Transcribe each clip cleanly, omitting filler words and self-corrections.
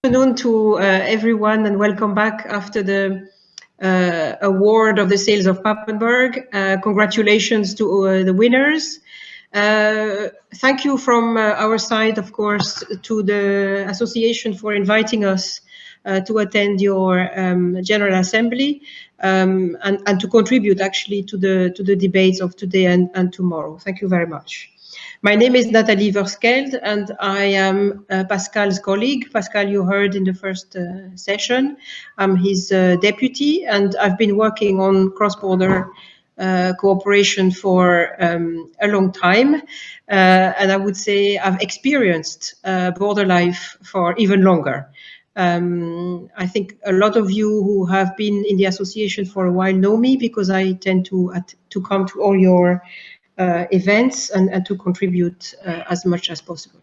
Good afternoon to everyone, and welcome back after the award of the sales of Papenburg. Congratulations to the winners. Thank you from our side, of course, to the association for inviting us to attend your General Assembly and to contribute actually to the debates of today and tomorrow. Thank you very much. My name is Nathalie Verschelde, and I am Pascal's colleague. Pascal, you heard in the first session. I'm his deputy, and I've been working on cross-border cooperation for a long time. And I would say I've experienced border life for even longer. I think a lot of you who have been in the association for a while know me, because I tend to come to all your events and to contribute as much as possible.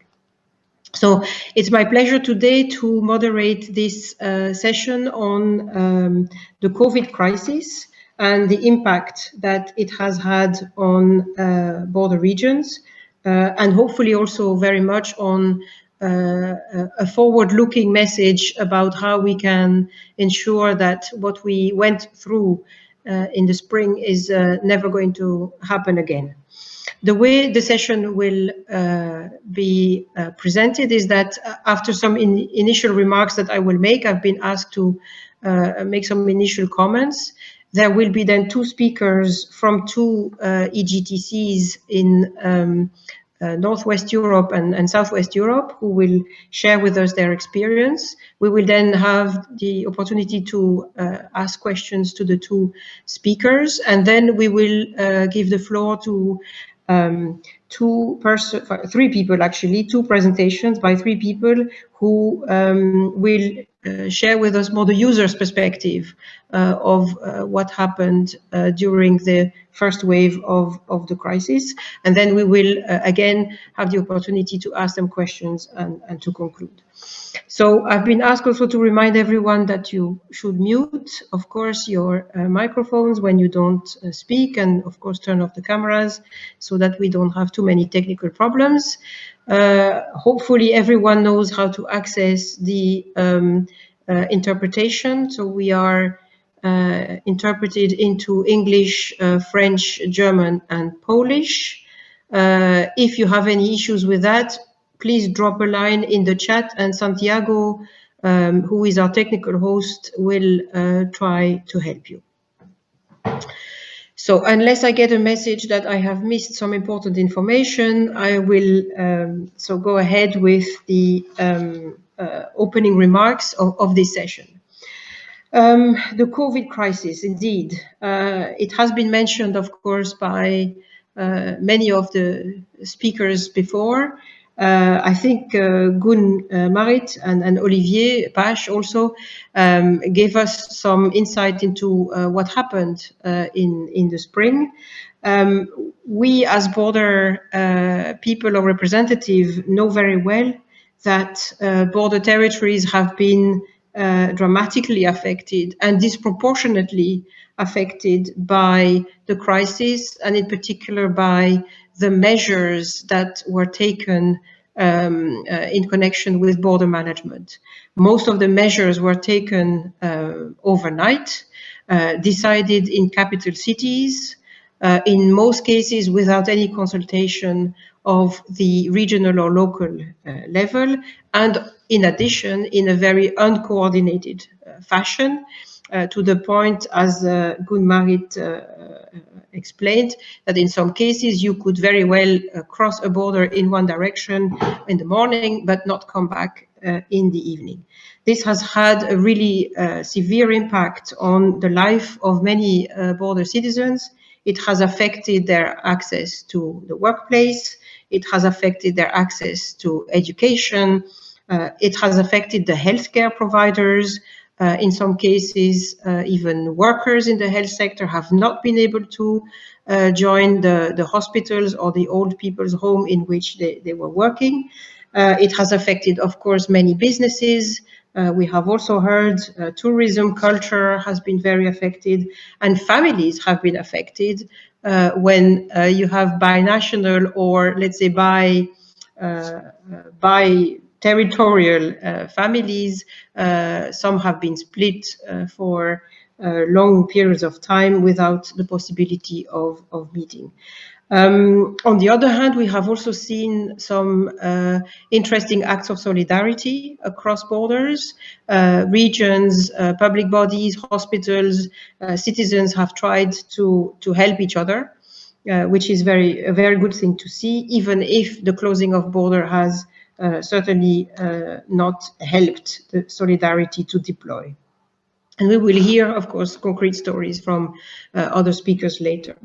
So it's my pleasure today to moderate this session on the COVID crisis and the impact that it has had on border regions, and hopefully also very much on a forward-looking message about how we can ensure that what we went through in the spring is never going to happen again. The way the session will be presented is that after some initial remarks that I will make, I've been asked to make some initial comments. There will be then two speakers from two EGTCs in Northwest Europe and Southwest Europe, who will share with us their experience. We will then have the opportunity to ask questions to the two speakers, and then we will give the floor to three people, actually, two presentations by three people who will share with us more the user's perspective of what happened during the first wave of the crisis. And then we will again have the opportunity to ask them questions and to conclude. So I've been asked also to remind everyone that you should mute, of course, your microphones when you don't speak, and of course turn off the cameras so that we don't have too many technical problems. Hopefully everyone knows how to access the interpretation. So we are interpreted into English, French, German, and Polish. If you have any issues with that, please drop a line in the chat, and Santiago, who is our technical host, will try to help you. So unless I get a message that I have missed some important information, I will so go ahead with the opening remarks of this session. The COVID crisis, indeed, it has been mentioned, of course, by many of the speakers before. I think Gun Marit and Olivier Pache also gave us some insight into what happened in the spring. We as border people or representative know very well that border territories have been dramatically affected and disproportionately affected by the crisis, and in particular by the measures that were taken in connection with border management. Most of the measures were taken overnight, decided in capital cities, in most cases without any consultation of the regional or local level, and in addition, in a very uncoordinated fashion, to the point, as Gun Marit explained, that in some cases you could very well cross a border in one direction in the morning, but not come back in the evening. This has had a really severe impact on the life of many border citizens. It has affected their access to the workplace. It has affected their access to education. It has affected the healthcare providers. In some cases, even workers in the health sector have not been able to join the hospitals or the old people's home in which they were working. It has affected, of course, many businesses. We have also heard tourism, culture has been very affected, and families have been affected when you have binational or, let's say, by territorial families. Some have been split for long periods of time without the possibility of meeting. On the other hand, we have also seen some interesting acts of solidarity across borders. Regions, public bodies, hospitals, citizens have tried to help each other, which is a very good thing to see, even if the closing of border has certainly not helped the solidarity to deploy. And we will hear, of course, concrete stories from other speakers later.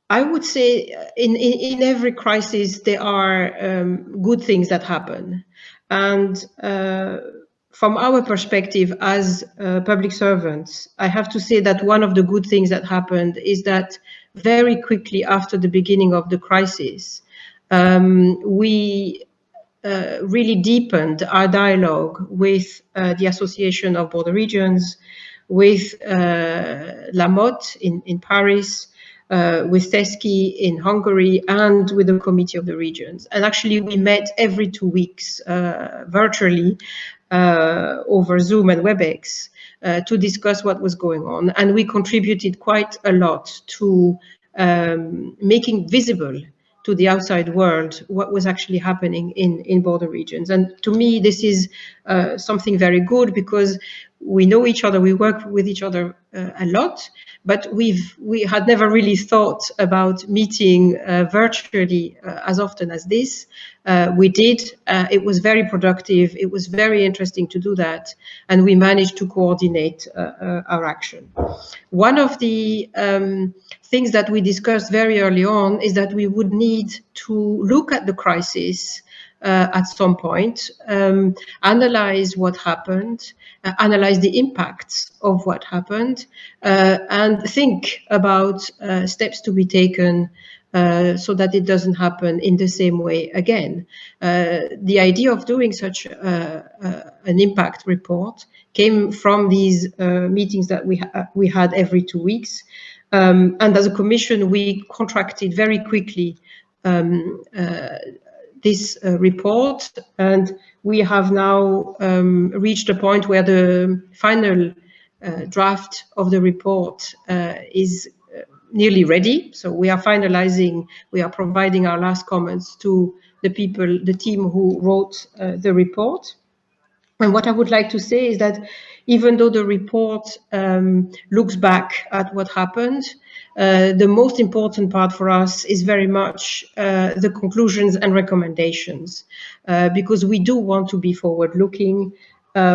I would say in every crisis, there are good things that happen. And from our perspective as public servants, I have to say that one of the good things that happened is that very quickly after the beginning of the crisis, we really deepened our dialogue with the Association of Border Regions, with La Motte in Paris, with TESCI in Hungary, and with the Committee of the Regions. And actually, we met every 2 weeks virtually over Zoom and WebEx to discuss what was going on. And we contributed quite a lot to making visible to the outside world what was actually happening in border regions. And to me, this is something very good, because we know each other, we work with each other a lot, but we had never really thought about meeting virtually as often as this. We did. It was very productive. It was very interesting to do that, and we managed to coordinate our action. One of the things that we discussed very early on is that we would need to look at the crisis at some point, analyze what happened, analyze the impacts of what happened, and think about steps to be taken so that it doesn't happen in the same way again. The idea of doing such an impact report came from these meetings that we had every 2 weeks. And as a Commission, we contracted very quickly this report, and we have now reached a point where the final draft of the report is nearly ready. So we are finalizing, we are providing our last comments to the team who wrote the report. And what I would like to say is that even though the report looks back at what happened, the most important part for us is very much the conclusions and recommendations, because we do want to be forward-looking.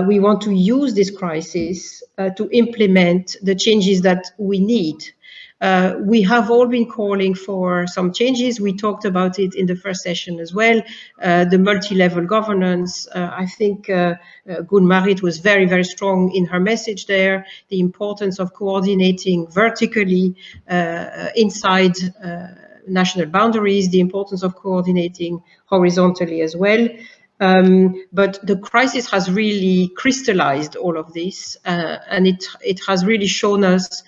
We want to use this crisis to implement the changes that we need. We have all been calling for some changes. We talked about it in the first session as well. The multi-level governance, I think Gun-Marit was very, very strong in her message there. The importance of coordinating vertically inside national boundaries, the importance of coordinating horizontally as well. But the crisis has really crystallized all of this, and it has really shown us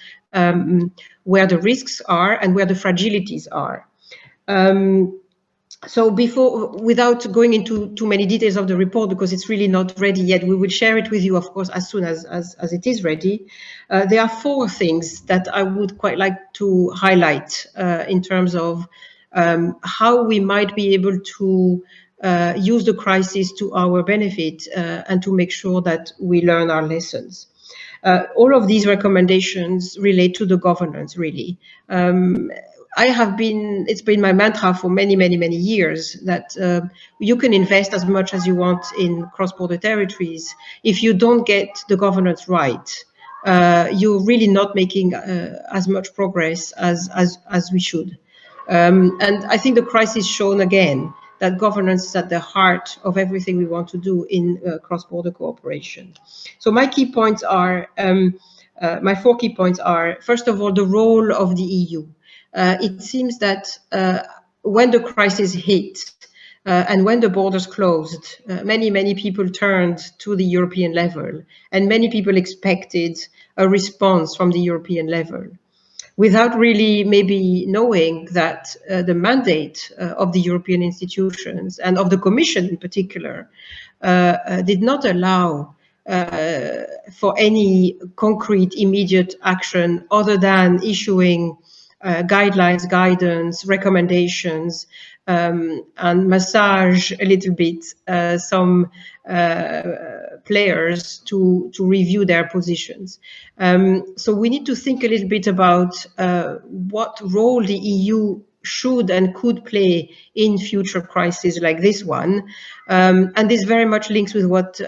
where the risks are and where the fragilities are. So without going into too many details of the report, because it's really not ready yet, we will share it with you, of course, as soon as it is ready. There are 4 things that I would quite like to highlight in terms of how we might be able to use the crisis to our benefit and to make sure that we learn our lessons. All of these recommendations relate to the governance, really. It's been my mantra for many, many, many years that you can invest as much as you want in cross-border territories. If you don't get the governance right, you're really not making as much progress as we should. And I think the crisis shown again that governance is at the heart of everything we want to do in cross-border cooperation. So my key points are, my 4 key points are, first of all, the role of the EU. It seems that when the crisis hit and when the borders closed, many people turned to the European level, and many people expected a response from the European level. without really maybe knowing that the mandate of the European institutions and of the Commission in particular did not allow for any concrete immediate action other than issuing guidelines, guidance, recommendations, and massage a little bit some players to review their positions. So we need to think a little bit about what role the EU should and could play in future crises like this one. And this very much links with what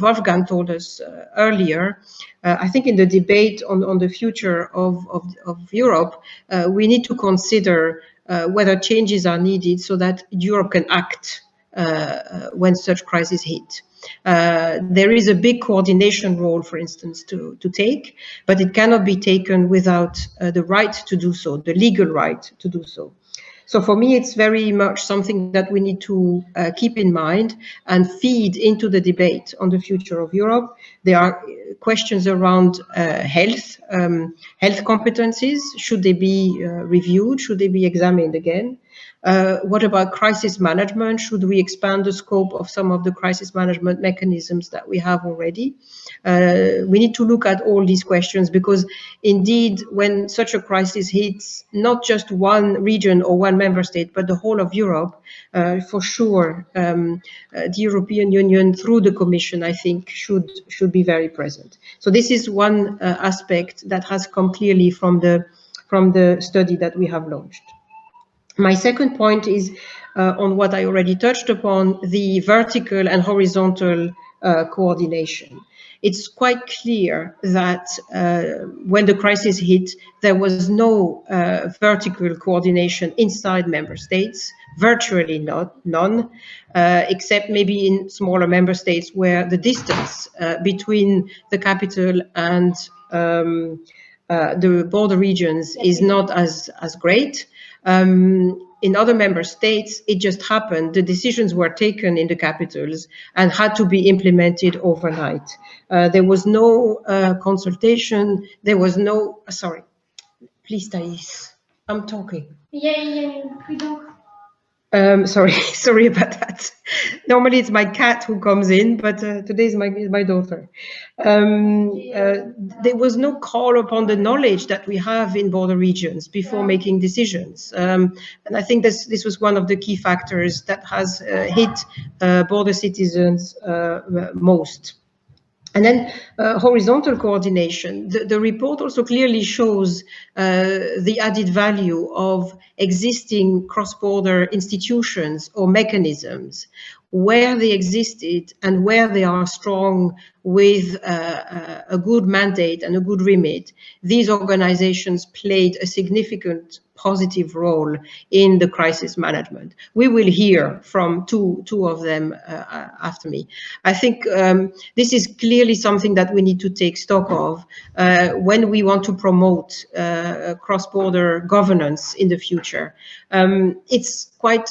Wolfgang told us earlier. I think in the debate on the future of Europe, we need to consider whether changes are needed so that Europe can act when such crises hit. There is a big coordination role, for instance, to take, but it cannot be taken without the right to do so, the legal right to do so. So for me, it's very much something that we need to keep in mind and feed into the debate on the future of Europe. There are questions around health competencies. Should they be reviewed? Should they be examined again? What about crisis management? Should we expand the scope of some of the crisis management mechanisms that we have already? We need to look at all these questions because indeed, when such a crisis hits not just one region or one member state, but the whole of Europe, for sure, the European Union through the Commission, I think, should be very present. So this is one aspect that has come clearly from the study that we have launched. My second point is on what I already touched upon, the vertical and horizontal coordination. It's quite clear that when the crisis hit, there was no vertical coordination inside member states, virtually none, except maybe in smaller member states where the distance between the capital and the border regions is not as great. In other member states, it just happened. The decisions were taken in the capitals and had to be implemented overnight. There was no consultation. There was no, sorry, please, Thais, I'm talking. Yeah, we don't. Sorry about that. Normally it's my cat who comes in, but today is my daughter. There was no call upon the knowledge that we have in border regions before making decisions. And I think this was one of the key factors that has hit border citizens most. And then horizontal coordination. The report also clearly shows the added value of existing cross-border institutions or mechanisms, where they existed and where they are strong with a good mandate and a good remit. These organizations played a significant positive role in the crisis management. We will hear from two of them after me. I think this is clearly something that we need to take stock of when we want to promote cross-border governance in the future. It's quite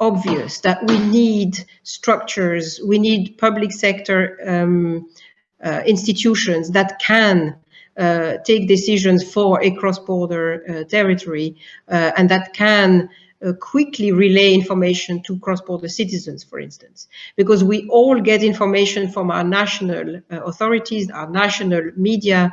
obvious that we need structures, we need public sector institutions that can take decisions for a cross-border territory and that can quickly relay information to cross-border citizens, for instance, because we all get information from our national authorities, our national media.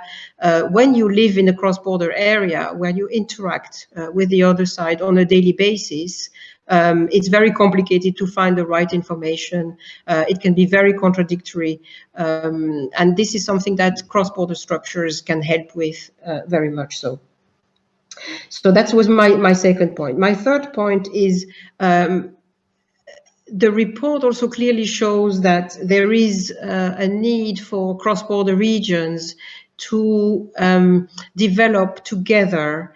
When you live in a cross-border area where you interact with the other side on a daily basis, it's very complicated to find the right information. It can be very contradictory. And this is something that cross-border structures can help with very much so. So that was my second point. My third point is the report also clearly shows that there is a need for cross-border regions to develop together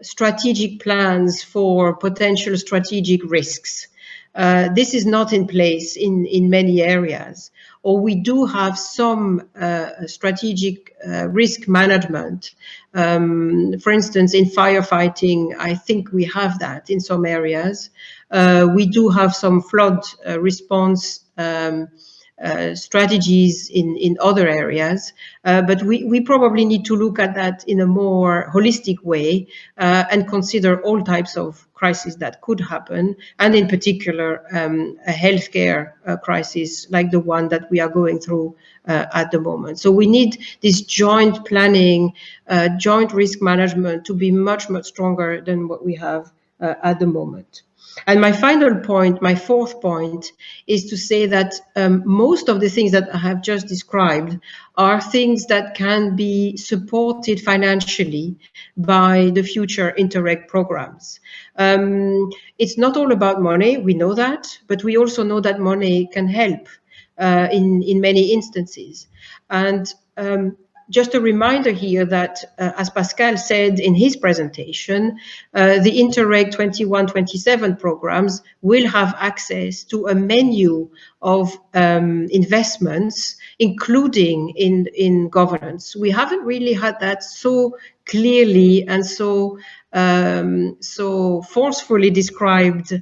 strategic plans for potential strategic risks. This is not in place in many areas, or we do have some strategic risk management. For instance, in firefighting, I think we have that in some areas. We do have some flood response strategies in other areas. But we probably need to look at that in a more holistic way and consider all types of crises that could happen, and in particular a healthcare crisis like the one that we are going through at the moment. So we need this joint planning, joint risk management to be much, much stronger than what we have at the moment. And my final point, my fourth point, is to say that most of the things that I have just described are things that can be supported financially by the future Interreg programs. It's not all about money, we know that, but we also know that money can help in many instances. And just a reminder here that, as Pascal said in his presentation, the Interreg 21-27 programs will have access to a menu of investments, including in governance. We haven't really had that so clearly and so forcefully described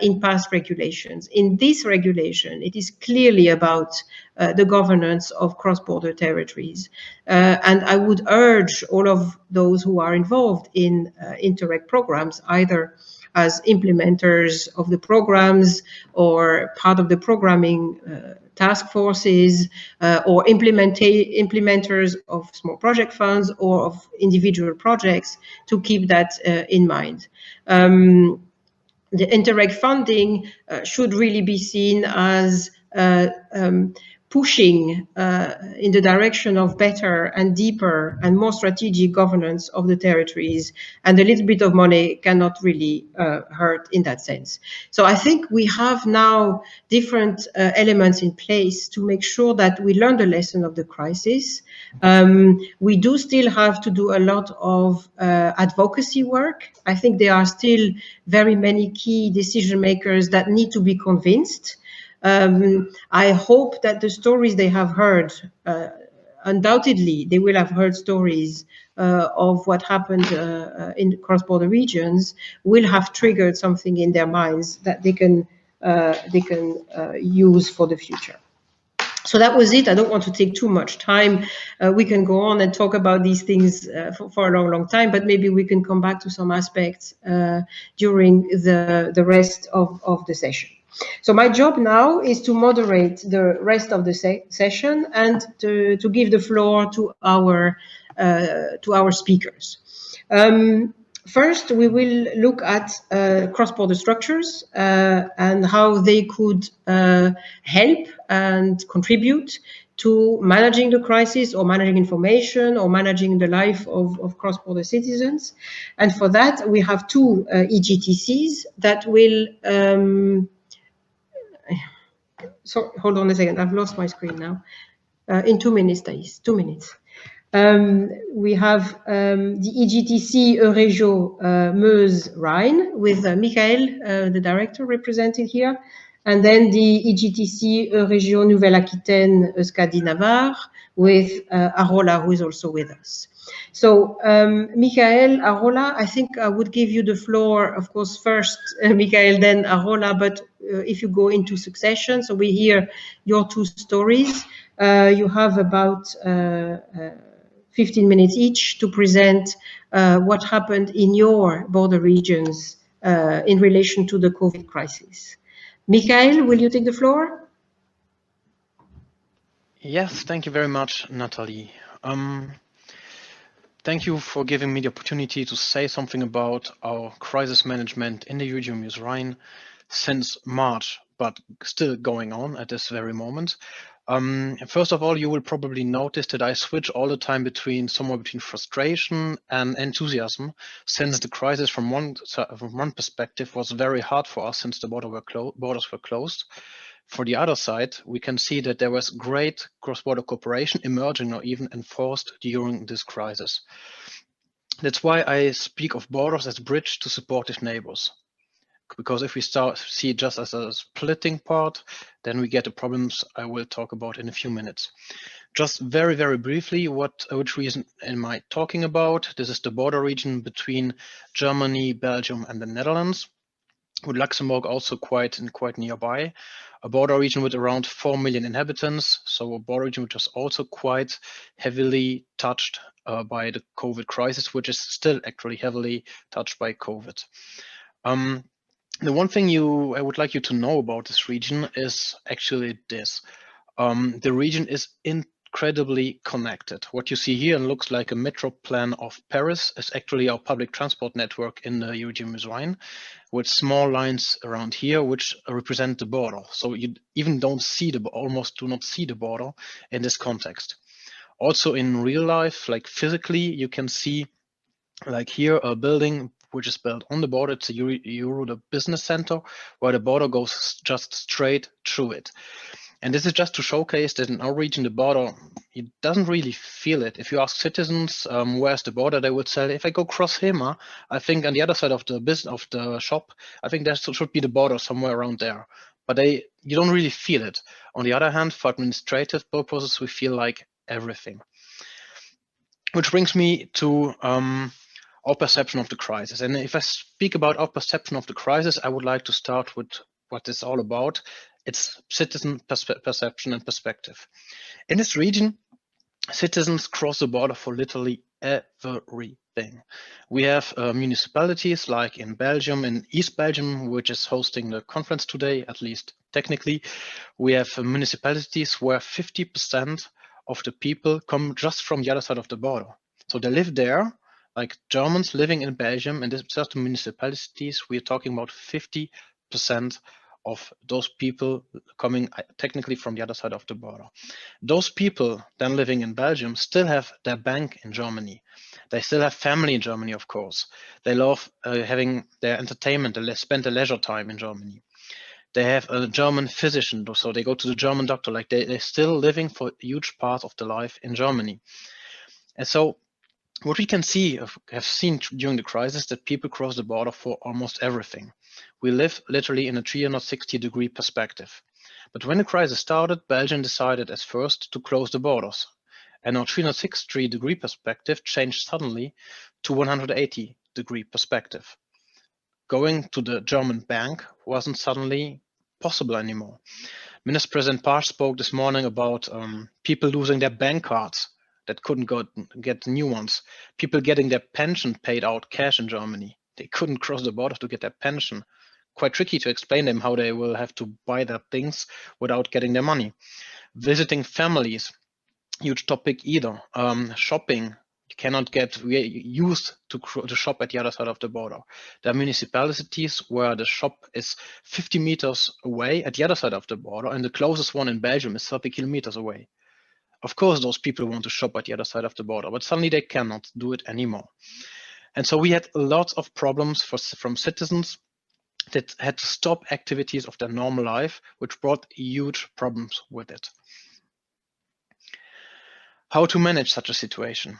in past regulations. In this regulation, it is clearly about the governance of cross-border territories. And I would urge all of those who are involved in Interreg programs, either as implementers of the programs or part of the programming task forces or implementers of small project funds or of individual projects, to keep that in mind. The Interreg funding should really be seen as pushing in the direction of better and deeper and more strategic governance of the territories, and a little bit of money cannot really hurt in that sense. So I think we have now different elements in place to make sure that we learn the lesson of the crisis. We do still have to do a lot of advocacy work. I think there are still very many key decision makers that need to be convinced. I hope that the stories they have heard, undoubtedly they will have heard stories of what happened in cross-border regions, will have triggered something in their minds that they can use for the future. So that was it. I don't want to take too much time. We can go on and talk about these things for a long, long time, but maybe we can come back to some aspects during the rest of the session. So my job now is to moderate the rest of the session and to give the floor to our speakers. First, we will look at cross-border structures and how they could help and contribute to managing the crisis, or managing information, or managing the life of cross-border citizens. And for that, we have two EGTCs that will... so hold on a second, I've lost my screen now. In 2 minutes, Thais, 2 minutes. We have the EGTC Euregio Meuse-Rhine with Michael, the director, represented here, and then the EGTC Euregio Nouvelle Aquitaine-Euskadi-Navarre with Arola, who is also with us. So, Michael, Arola, I think I would give you the floor, of course, first Michael, then Arola, but if you go into succession, so we hear your two stories. You have about 15 minutes each to present what happened in your border regions in relation to the COVID crisis. Michael, will you take the floor? Yes, thank you very much, Nathalie. Thank you for giving me the opportunity to say something about our crisis management in the Euregio Meuse-Rhine since March, but still going on at this very moment. First of all, you will probably notice that I switch all the time somewhere between frustration and enthusiasm, since the crisis from one perspective was very hard for us since the borders were closed. For the other side, we can see that there was great cross-border cooperation emerging or even enforced during this crisis. That's why I speak of borders as a bridge to supportive neighbors. Because if we see it just as a splitting part, then we get the problems I will talk about in a few minutes. Just very, very briefly, which region am I talking about? This is the border region between Germany, Belgium, and the Netherlands, with Luxembourg also quite nearby. a border region with around 4 million inhabitants, so a border region which is also quite heavily touched by the COVID crisis, which is still actually heavily touched by COVID. The one thing I would like you to know about this region is actually this. The region is incredibly connected. What you see here looks like a metro plan of Paris is actually our public transport network in the Euregio Meuse-Rhine, with small lines around here which represent the border. So you even don't see almost do not see the border in this context. Also in real life, like physically, you can see like here a building which is built on the border. It's a Euro the business center, where the border goes just straight through it. And this is just to showcase that in our region, the border, it doesn't really feel it. If you ask citizens, where's the border, they would say, if I go cross here, I think on the other side of the shop, I think there should be the border somewhere around there. But you don't really feel it. On the other hand, for administrative purposes, we feel like everything. Which brings me to our perception of the crisis. And if I speak about our perception of the crisis, I would like to start with what it's all about. It's citizen perception and perspective. In this region, citizens cross the border for literally everything. We have municipalities like in Belgium, in East Belgium, which is hosting the conference today, at least technically. We have municipalities where 50% of the people come just from the other side of the border. So they live there, like Germans living in Belgium, and certain municipalities, we're talking about 50% of those people coming technically from the other side of the border. Those people then living in Belgium still have their bank in Germany. They still have family in Germany, of course. They love having their entertainment, they spend their leisure time in Germany. They have a German physician, so they go to the German doctor, like they're still living for a huge part of their life in Germany. And so what we can see, have seen during the crisis, that people cross the border for almost everything. We live literally in a 360-degree perspective. But when the crisis started, Belgium decided as first to close the borders. And our 360-degree perspective changed suddenly to 180-degree perspective. Going to the German bank wasn't suddenly possible anymore. Minister President Pasch spoke this morning about people losing their bank cards that couldn't get new ones. People getting their pension paid out cash in Germany. They couldn't cross the border to get their pension. Quite tricky to explain them how they will have to buy their things without getting their money. Visiting families, huge topic either. Shopping, you cannot get used to shop at the other side of the border. There are municipalities where the shop is 50 meters away at the other side of the border, and the closest one in Belgium is 30 kilometers away. Of course, those people want to shop at the other side of the border, but suddenly they cannot do it anymore. And so we had lots of problems from citizens that had to stop activities of their normal life, which brought huge problems with it. How to manage such a situation?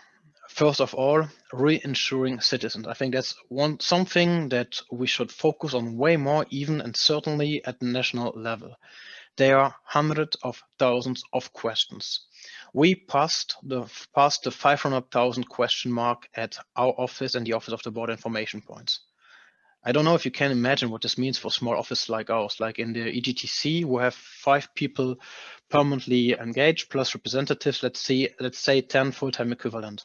First of all, reinsuring citizens. I think that's something that we should focus on way more, even and certainly at the national level. There are hundreds of thousands of questions. We passed the 500,000 question mark at our office and the Office of the Border Information Points. I don't know if you can imagine what this means for a small office like ours. Like in the EGTC, we have 5 people permanently engaged plus representatives. Let's say 10 full-time equivalent.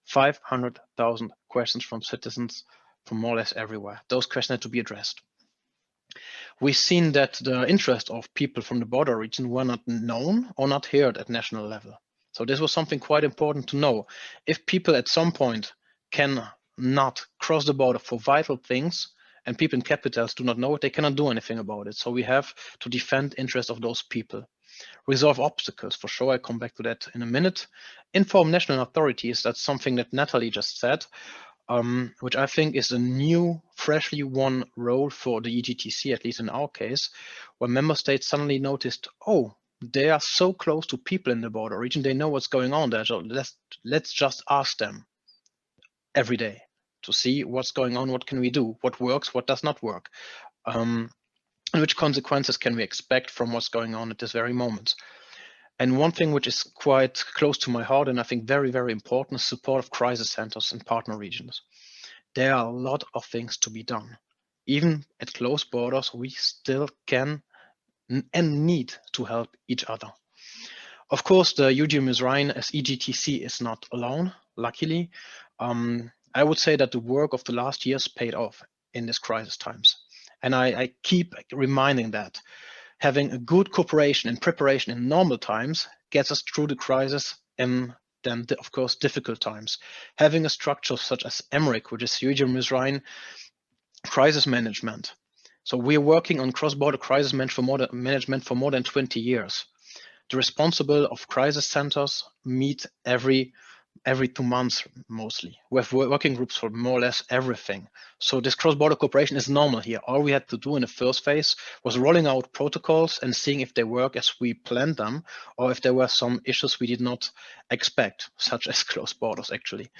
500,000 questions from citizens from more or less everywhere. Those questions had to be addressed. We've seen that the interest of people from the border region were not known or not heard at national level. So this was something quite important to know. If people at some point can not cross the border for vital things, and people in capitals do not know it, they cannot do anything about it. So we have to defend the interest of those people. Resolve obstacles, for sure, I come back to that in a minute. Inform national authorities, that's something that Nathalie just said, which I think is a new, freshly won role for the EGTC, at least in our case, where member states suddenly noticed, oh, they are so close to people in the border region, they know what's going on there, so let's just ask them every day to see what's going on, what can we do, what works, what does not work, and which consequences can we expect from what's going on at this very moment. And one thing which is quite close to my heart and I think very, very important is support of crisis centers in partner regions. There are a lot of things to be done. Even at close borders, we still can and need to help each other. Of course, the Meuse-Rhine as EGTC is not alone, luckily. I would say that the work of the last years paid off in these crisis times. And I keep reminding that having a good cooperation and preparation in normal times gets us through the crisis and then, of course, difficult times. Having a structure such as EMRIC, which is Meuse-Rhine crisis management. So we're working on cross-border crisis management for more than 20 years. The responsible of crisis centers meet every 2 months mostly. We have working groups for more or less everything. So this cross-border cooperation is normal here. All we had to do in the first phase was rolling out protocols and seeing if they work as we planned them, or if there were some issues we did not expect, such as closed borders actually.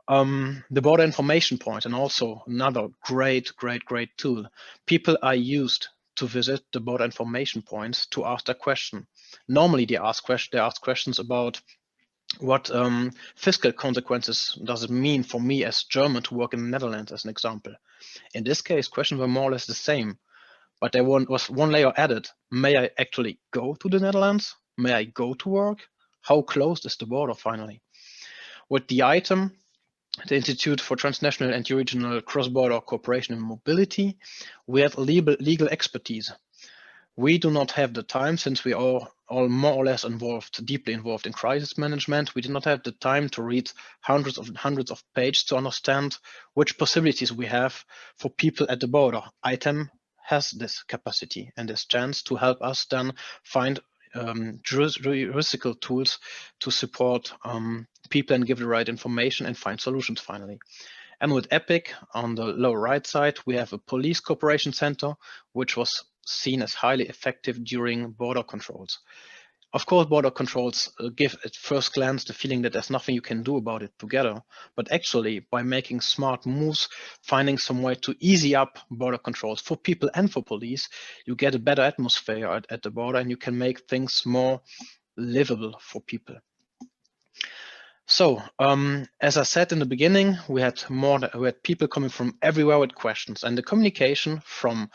The border information point, and also another great tool. People are used to visit the border information points to ask their question. Normally they ask questions about what fiscal consequences does it mean for me as German to work in the Netherlands, as an example. In this case, questions were more or less the same, but there was one layer added. May I actually go to the Netherlands? May I go to work? How close is the border finally? With the item, the Institute for Transnational and Regional Cross-Border Cooperation and Mobility, we have legal expertise. We do not have the time, since we are all more or less deeply involved in crisis management. We do not have the time to read hundreds of pages to understand which possibilities we have for people at the border. ITEM has this capacity and this chance to help us then find juridical tools to support people and give the right information and find solutions finally. And with EPEC on the lower right side, we have a police cooperation center, which was seen as highly effective during border controls. Of course, border controls give at first glance the feeling that there's nothing you can do about it together. But actually, by making smart moves, finding some way to easy up border controls for people and for police, you get a better atmosphere at the border, and you can make things more livable for people. So, as I said in the beginning, we had people coming from everywhere with questions, and the communication from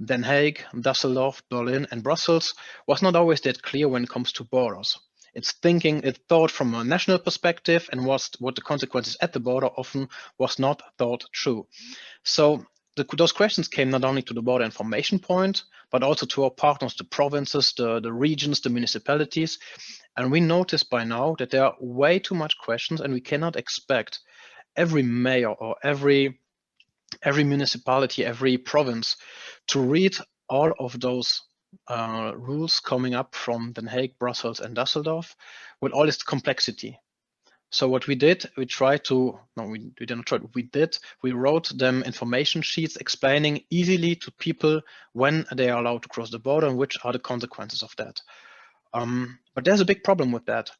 Den Haag, Düsseldorf, Berlin, and Brussels was not always that clear when it comes to borders. It's thought from a national perspective, and what the consequences at the border often was not thought through. So those questions came not only to the border information point, but also to our partners, the provinces, the regions, the municipalities. And we noticed by now that there are way too much questions, and we cannot expect every mayor or every municipality, every province to read all of those rules coming up from Den Haag, Brussels, and Düsseldorf with all its complexity. So what we did, we wrote them information sheets explaining easily to people when they are allowed to cross the border and which are the consequences of that. But there's a big problem with that,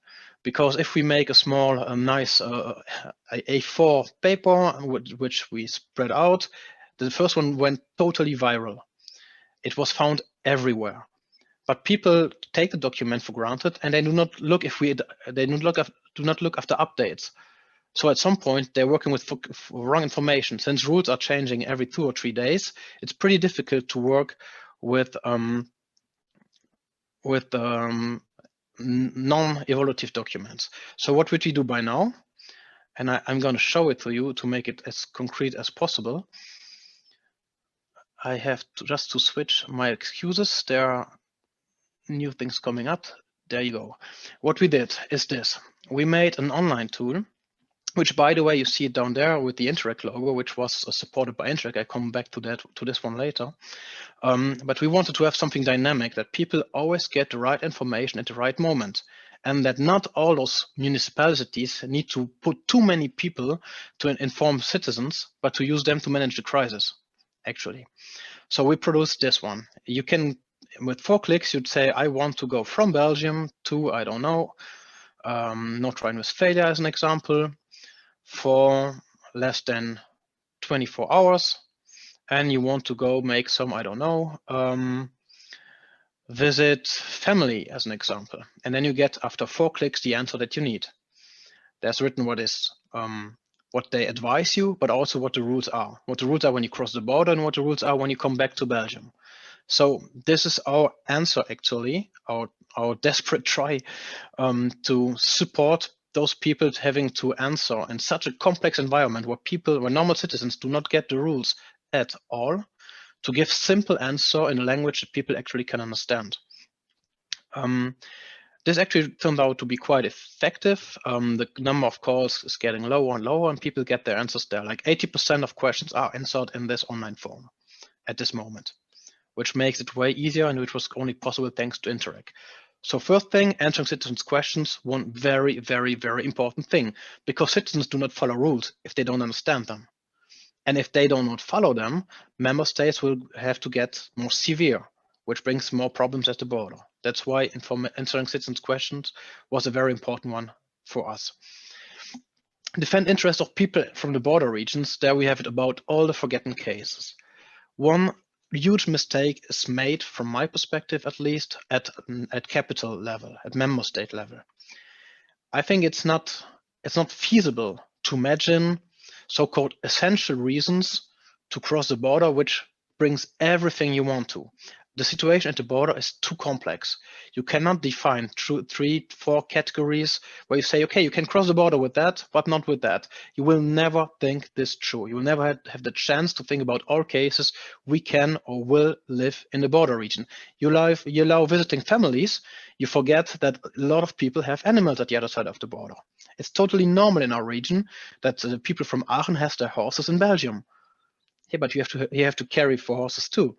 because if we make a small, nice A4 paper, which we spread out, the first one went totally viral. It was found everywhere. But people take the document for granted, and they do not look after updates. So at some point, they're working with wrong information. Since rules are changing every 2 or 3 days, it's pretty difficult to work with non-evolutive documents. So what would we do by now? And I'm going to show it to you to make it as concrete as possible. I have just to switch my excuses. There are new things coming up. There you go. What we did is this. We made an online tool, which, by the way, you see it down there with the Interact logo, which was supported by Interact. I come back to this one later. But we wanted to have something dynamic, that people always get the right information at the right moment, and that not all those municipalities need to put too many people to inform citizens, but to use them to manage the crisis, actually. So we produced this one. You can, with 4 clicks, you'd say, I want to go from Belgium to, I don't know, North Rhine-Westphalia as an example, for less than 24 hours. And you want to go make some, I don't know, visit family as an example. And then you get, after 4 clicks, the answer that you need. There's written what they advise you, but also what the rules are. What the rules are when you cross the border, and what the rules are when you come back to Belgium. So this is our answer, actually, our desperate try to support those people having to answer in such a complex environment where normal citizens do not get the rules at all, to give simple answer in a language that people actually can understand. This actually turned out to be quite effective. The number of calls is getting lower and lower, and people get their answers there. Like 80% of questions are answered in this online form at this moment, which makes it way easier, and which was only possible thanks to Interact. So first thing, answering citizens' questions, one very, very, very important thing, because citizens do not follow rules if they don't understand them. And if they do not follow them, member states will have to get more severe, which brings more problems at the border. That's why answering citizens' questions was a very important one for us. Defend interests of people from the border regions. There we have it about all the forgotten cases. One huge mistake is made, from my perspective at least, at capital level, at member state level. I think it's not feasible to imagine so-called essential reasons to cross the border, which brings everything you want to. The situation at the border is too complex. You cannot define 3, 4 categories where you say, okay, you can cross the border with that, but not with that. You will never think this through. You will never have the chance to think about all cases we can or will live in the border region. You allow visiting families, you forget that a lot of people have animals at the other side of the border. It's totally normal in our region that the people from Aachen have their horses in Belgium. Yeah, but you have to carry 4 horses too.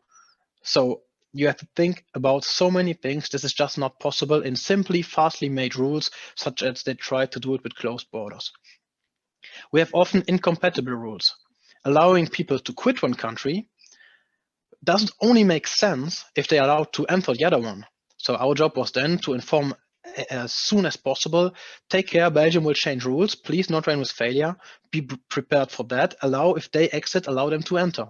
So you have to think about so many things. This is just not possible in simply fastly made rules, such as they try to do it with closed borders. We have often incompatible rules. Allowing people to quit one country doesn't only make sense if they are allowed to enter the other one. So our job was then to inform as soon as possible, take care, Belgium will change rules, please, North Rhine-Westphalia, be prepared for that, allow, if they exit, allow them to enter.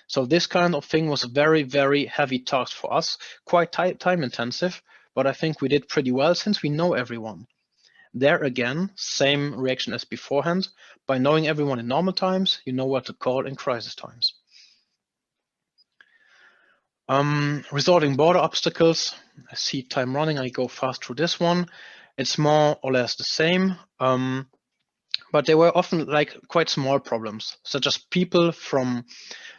So this kind of thing was a very, very heavy task for us, quite time intensive, but I think we did pretty well since we know everyone. There again, same reaction as beforehand. By knowing everyone in normal times, you know what to call in crisis times. Resolving border obstacles. I see time running, I go fast through this one. It's more or less the same. But they were often like quite small problems, such as people from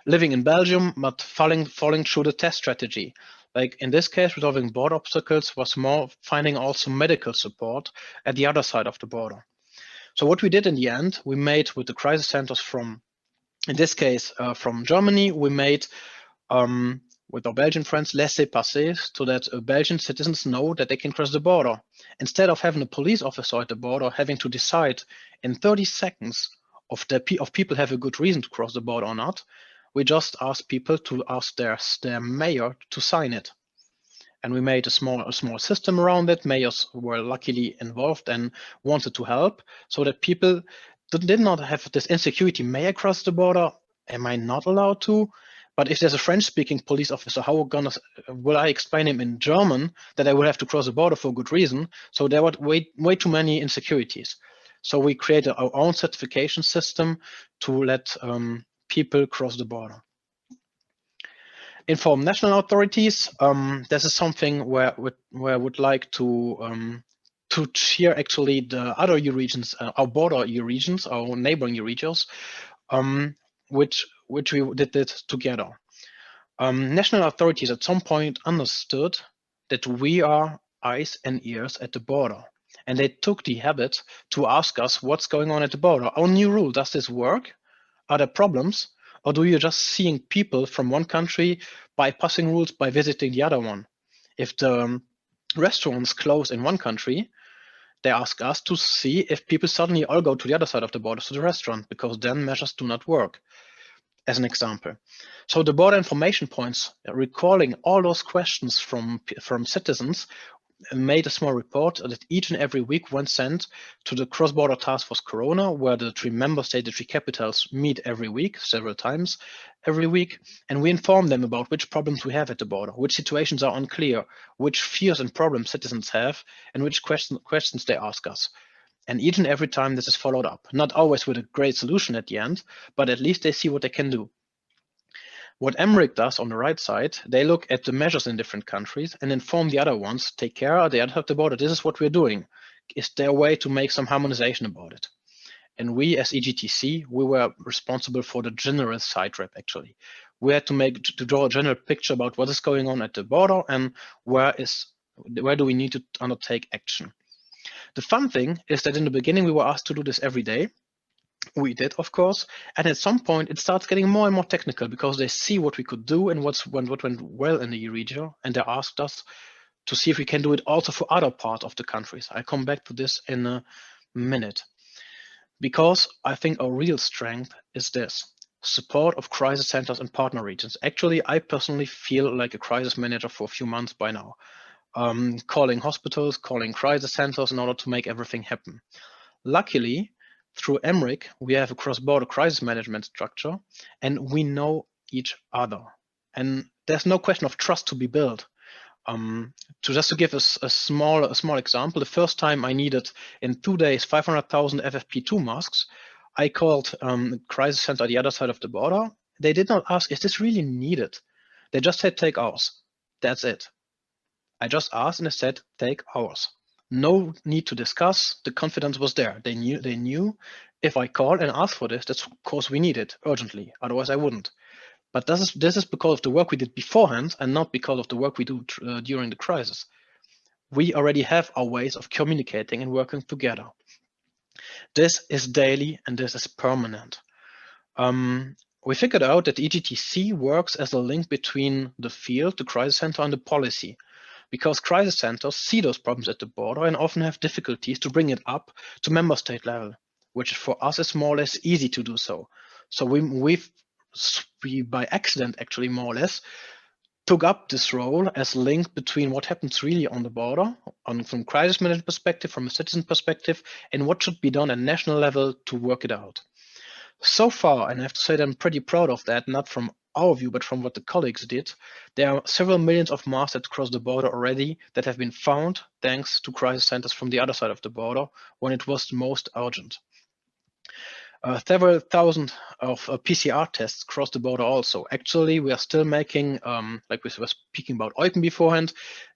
living in Belgium, but falling through the test strategy. Like in this case, resolving border obstacles was more finding also medical support at the other side of the border. So what we did in the end, we made with the crisis centers from, in this case, from Germany, we made with our Belgian friends, laissez-passer, so that Belgian citizens know that they can cross the border. Instead of having a police officer at the border having to decide in 30 seconds of people have a good reason to cross the border or not, we just asked people to ask their mayor to sign it. And we made a small system around it. Mayors were luckily involved and wanted to help, so that people did not have this insecurity, may I cross the border? Am I not allowed to? But if there's a French-speaking police officer, how will I explain him in German that I will have to cross the border for good reason? So there were way too many insecurities. So we created our own certification system to let people cross the border. Inform national authorities. This is something where I would like to cheer actually the other EU regions, our border EU regions, our neighboring EU regions, which we did it together. National authorities at some point understood that we are eyes and ears at the border. And they took the habit to ask us what's going on at the border. Our new rule, does this work? Are there problems? Or do you just seeing people from one country bypassing rules by visiting the other one? If the restaurants close in one country, they ask us to see if people suddenly all go to the other side of the border to the restaurant, because then measures do not work, as an example. So the border information points, recalling all those questions from citizens, made a small report that each and every week went sent to the cross-border task force Corona, where the 3 member states, the 3 capitals meet every week, several times every week, and we inform them about which problems we have at the border, which situations are unclear, which fears and problems citizens have, and which questions they ask us. And each and every time this is followed up, not always with a great solution at the end, but at least they see what they can do. What EMRIC does on the right side, they look at the measures in different countries and inform the other ones, take care, the other side of the border, this is what we're doing. Is there a way to make some harmonization about it? And we as EGTC, we were responsible for the general site rep actually. We had to draw a general picture about what is going on at the border and where do we need to undertake action. The fun thing is that in the beginning, we were asked to do this every day. We did, of course, and at some point it starts getting more and more technical because they see what we could do and what went well in the Euregio, and they asked us to see if we can do it also for other parts of the countries. I'll come back to this in a minute. Because I think our real strength is this: support of crisis centers and partner regions. Actually, I personally feel like a crisis manager for a few months by now, calling hospitals, calling crisis centers in order to make everything happen. Luckily, through EMRIC, we have a cross-border crisis management structure, and we know each other. And there's no question of trust to be built. Just to give us a small example, the first time I needed in 2 days 500,000 FFP2 masks, I called crisis center at the other side of the border. They did not ask, is this really needed? They just said, take ours. That's it. I just asked and they said, take ours. No need to discuss. The confidence was there. They knew if I called and asked for this, that's of course we need it urgently. Otherwise I wouldn't. But this is because of the work we did beforehand and not because of the work we do during the crisis. We already have our ways of communicating and working together. This is daily and this is permanent. We figured out that EGTC works as a link between the field, the crisis center, and the policy, because crisis centers see those problems at the border and often have difficulties to bring it up to member state level, which for us is more or less easy to do so. So we by accident, actually, more or less, took up this role as a link between what happens really on the border, from crisis management perspective, from a citizen perspective, and what should be done at national level to work it out. So far, and I have to say that I'm pretty proud of that, not from our view, but from what the colleagues did, there are several millions of masks that cross the border already that have been found thanks to crisis centers from the other side of the border when it was the most urgent. Several thousand of PCR tests cross the border also. Actually, we are still making, like we were speaking about Eupen beforehand,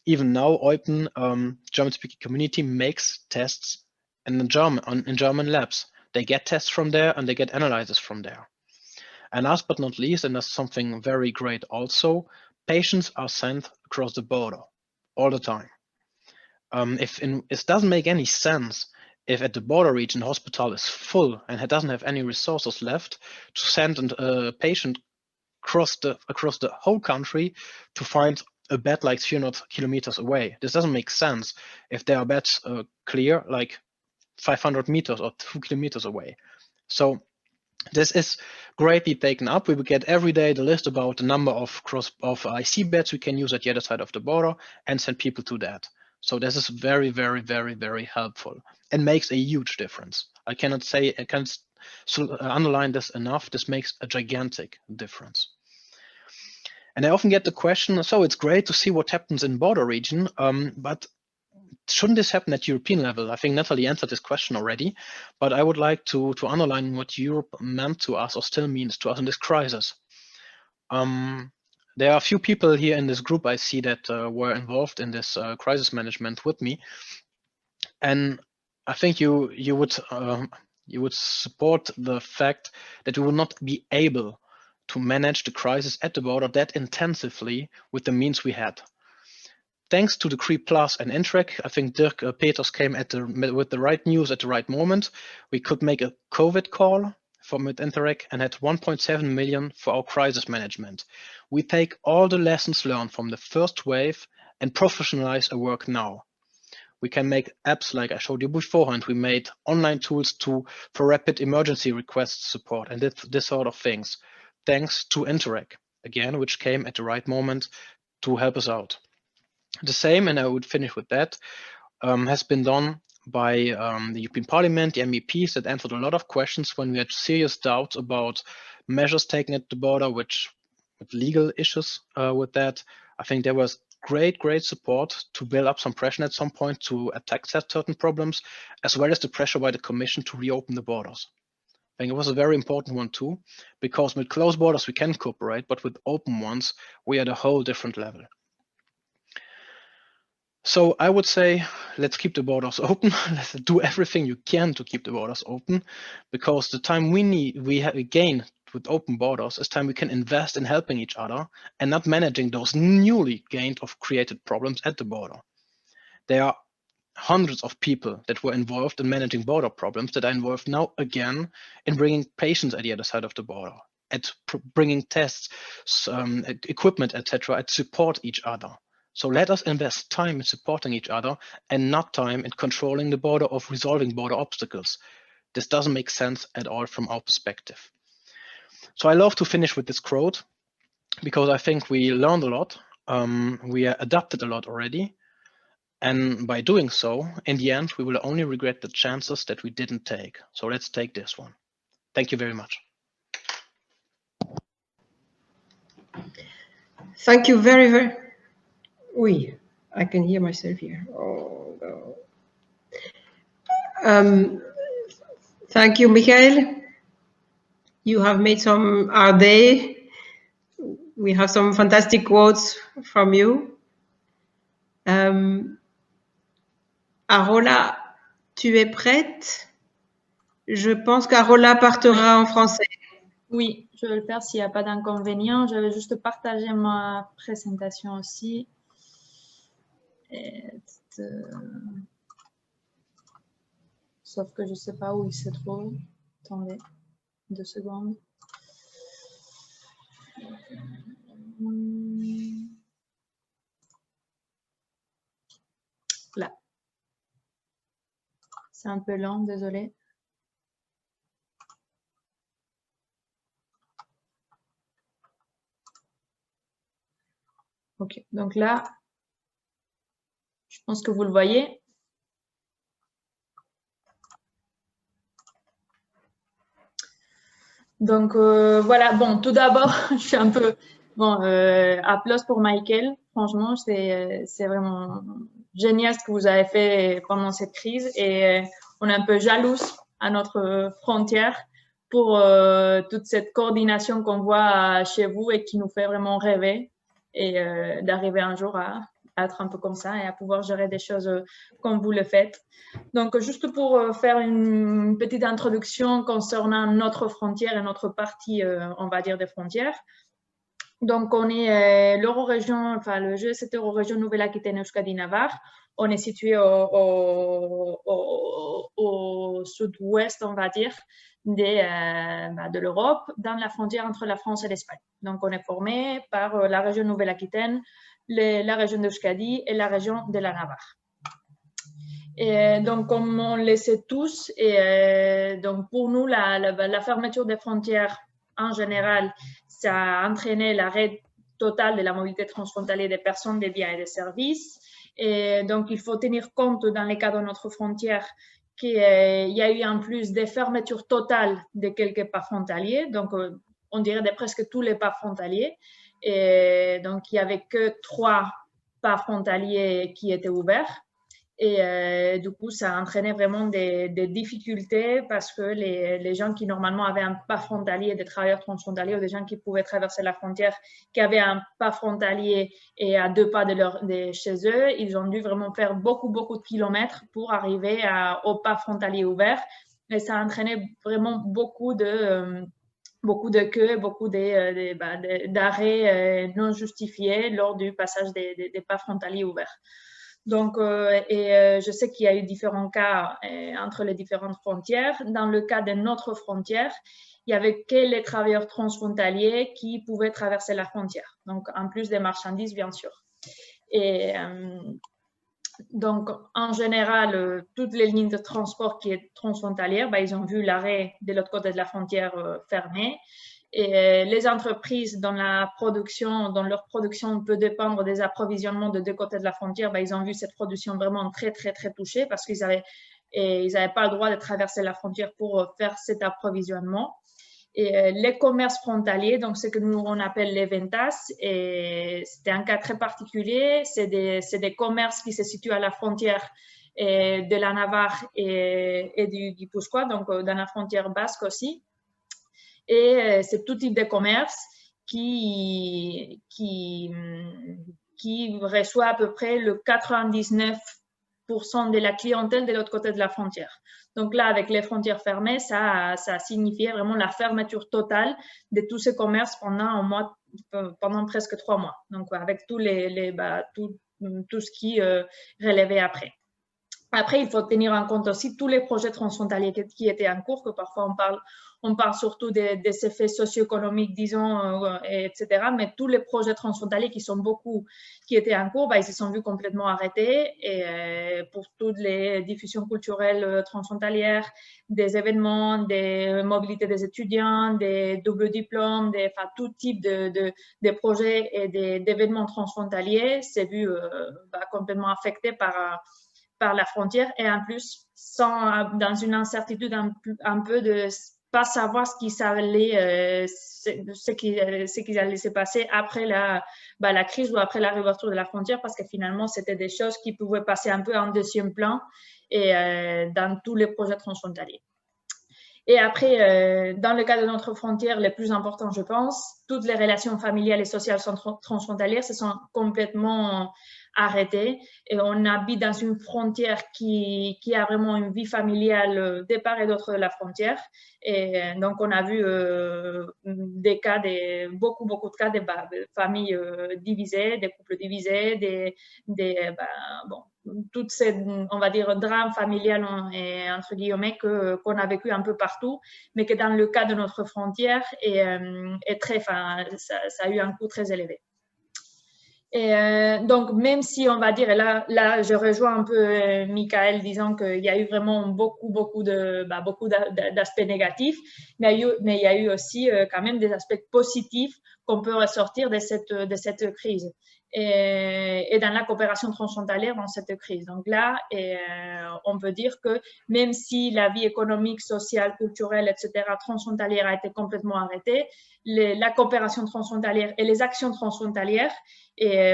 even now Eupen, German-speaking community, makes tests in German labs. They get tests from there and they get analyzes from there. And last but not least, and that's something very great also, patients are sent across the border all the time. It doesn't make any sense if at the border region the hospital is full and it doesn't have any resources left to send a patient across the whole country to find a bed like 300 kilometers away. This doesn't make sense if there are beds clear like 500 meters or 2 kilometers away. So this is greatly taken up. We will get every day the list about the number of IC beds we can use at the other side of the border and send people to that. So this is very, very, very, very helpful and makes a huge difference. I can't underline this enough. This makes a gigantic difference. And I often get the question, so it's great to see what happens in border region, but shouldn't this happen at European level? I think Nathalie answered this question already, but I would like to underline what Europe meant to us or still means to us in this crisis. There are a few people here in this group I see that were involved in this crisis management with me, and I think you would support the fact that we will not be able to manage the crisis at the border that intensively with the means we had. Thanks to the CRE Plus and Interreg, I think Dirk Peters came with the right news at the right moment. We could make a COVID call from Interreg and had 1.7 million for our crisis management. We take all the lessons learned from the first wave and professionalize our work now. We can make apps like I showed you beforehand. We made online tools for rapid emergency request support and this sort of things. Thanks to Interreg, again, which came at the right moment to help us out. The same, and I would finish with that, has been done by the European Parliament, the MEPs that answered a lot of questions when we had serious doubts about measures taken at the border, with legal issues with that. I think there was great support to build up some pressure at some point to attack certain problems, as well as the pressure by the Commission to reopen the borders. think it was a very important one too, because with closed borders we can cooperate, but with open ones, we are at a whole different level. So I would say, let's keep the borders open. Let's do everything you can to keep the borders open, because the time we gain with open borders is time we can invest in helping each other and not managing those newly gained or created problems at the border. There are hundreds of people that were involved in managing border problems that are involved now again in bringing patients at the other side of the border, at bringing tests, equipment, etc., and support each other. So let us invest time in supporting each other and not time in controlling the border or resolving border obstacles. This doesn't make sense at all from our perspective. So I love to finish with this quote because I think we learned a lot. We adapted a lot already. And by doing so, in the end, we will only regret the chances that we didn't take. So let's take this one. Thank you very much. Thank you very. Oui, I can hear myself here. Oh, no. Thank you, Michael. You have made our day. We have some fantastic quotes from you. Arola, tu es prête? Je pense qu'Arola partira en français. Oui, je vais le faire s'il n'y a pas d'inconvénient. Je vais juste partager ma présentation aussi. Sauf que je ne sais pas où il se trouve. Attendez, 2 secondes. Là. C'est un peu lent, désolé. Ok, donc là, je pense que vous le voyez. Donc voilà, bon, tout d'abord, je suis un peu, bon, applause pour Michael. Franchement, c'est vraiment génial ce que vous avez fait pendant cette crise et on est un peu jalouse à notre frontière pour toute cette coordination qu'on voit chez vous et qui nous fait vraiment rêver et d'arriver un jour à être un peu comme ça et à pouvoir gérer des choses comme vous le faites. Donc, juste pour faire une petite introduction concernant notre frontière et notre partie, on va dire, des frontières. Donc, on est l'Eurorégion, enfin, le GECT Eurorégion Nouvelle Aquitaine-Euskadi-Navarre. On est situé au sud-ouest, on va dire, de l'Europe, dans la frontière entre la France et l'Espagne. Donc, on est formé par la région Nouvelle-Aquitaine, la région d'Euskadi et la région de la Navarre. Et donc, comme on le sait tous, et donc pour nous, la fermeture des frontières en général, ça a entraîné l'arrêt total de la mobilité transfrontalière des personnes, des biens et des services. Et donc, il faut tenir compte dans les cas de notre frontière qu'il y a eu en plus des fermetures totales de quelques pas frontaliers, donc on dirait de presque tous les pas frontaliers. Et donc, il n'y avait que 3 pas frontaliers qui étaient ouverts. Et du coup, ça a entraîné vraiment des difficultés parce que les gens qui normalement avaient un pas frontalier, des travailleurs transfrontaliers ou des gens qui pouvaient traverser la frontière, qui avaient un pas frontalier et à 2 pas de chez eux, ils ont dû vraiment faire beaucoup de kilomètres pour arriver au pas frontalier ouvert. Et ça a entraîné vraiment beaucoup de queues, beaucoup d'arrêts non justifiés lors du passage des pas frontaliers ouverts. Donc, je sais qu'il y a eu différents cas entre les différentes frontières. Dans le cas de notre frontière, il n'y avait que les travailleurs transfrontaliers qui pouvaient traverser la frontière. Donc, en plus des marchandises, bien sûr. Et donc, en général, toutes les lignes de transport qui sont transfrontalières, ils ont vu l'arrêt de l'autre côté de la frontière fermé. Et les entreprises dans leur production peut dépendre des approvisionnements de 2 côtés de la frontière, ils ont vu cette production vraiment très touchée parce qu'ils n'avaient pas le droit de traverser la frontière pour faire cet approvisionnement. Et les commerces frontaliers, donc ce que nous on appelle les ventas, et c'était un cas très particulier. C'est des commerces qui se situent à la frontière de la Navarre et du Guipuscoa, donc dans la frontière basque aussi. Et c'est tout type de commerce qui reçoit à peu près le 99% de la clientèle de l'autre côté de la frontière. Donc là, avec les frontières fermées, ça signifiait vraiment la fermeture totale de tous ces commerces pendant presque 3 mois. Donc avec tout ce qui relevait après. Après, il faut tenir en compte aussi tous les projets transfrontaliers qui étaient en cours, que parfois on parle surtout des effets socio-économiques, disons, etc. Mais tous les projets transfrontaliers qui étaient en cours, ils se sont vus complètement arrêtés. Et pour toutes les diffusions culturelles transfrontalières, des événements, des mobilités des étudiants, des doubles diplômes, tout type de projets et d'événements transfrontaliers s'est vu complètement affecté par la frontière, et en plus dans une incertitude un peu de pas savoir ce qui allait se passer après la crise ou après la réouverture de la frontière, parce que finalement c'était des choses qui pouvaient passer un peu en deuxième plan et dans tous les projets transfrontaliers. Et après, dans le cas de notre frontière, le plus important, je pense, toutes les relations familiales et sociales transfrontalières se sont complètement arrêtées. Et on habite dans une frontière qui a vraiment une vie familiale de part et d'autre de la frontière. Et donc, on a vu des cas, beaucoup de cas de familles divisées, des couples divisés, toutes ces, on va dire, drames familiales, entre guillemets, qu'on a vécu un peu partout, mais que dans le cas de notre frontière, ça a eu un coût très élevé. Et donc, même si on va dire, et là je rejoins un peu Michael disant qu'il y a eu vraiment beaucoup d'aspects négatifs, mais il y a eu aussi quand même des aspects positifs qu'on peut ressortir de cette crise. Et dans la coopération transfrontalière dans cette crise. Donc là, on peut dire que même si la vie économique, sociale, culturelle, etc., transfrontalière a été complètement arrêtée, la coopération transfrontalière et les actions transfrontalières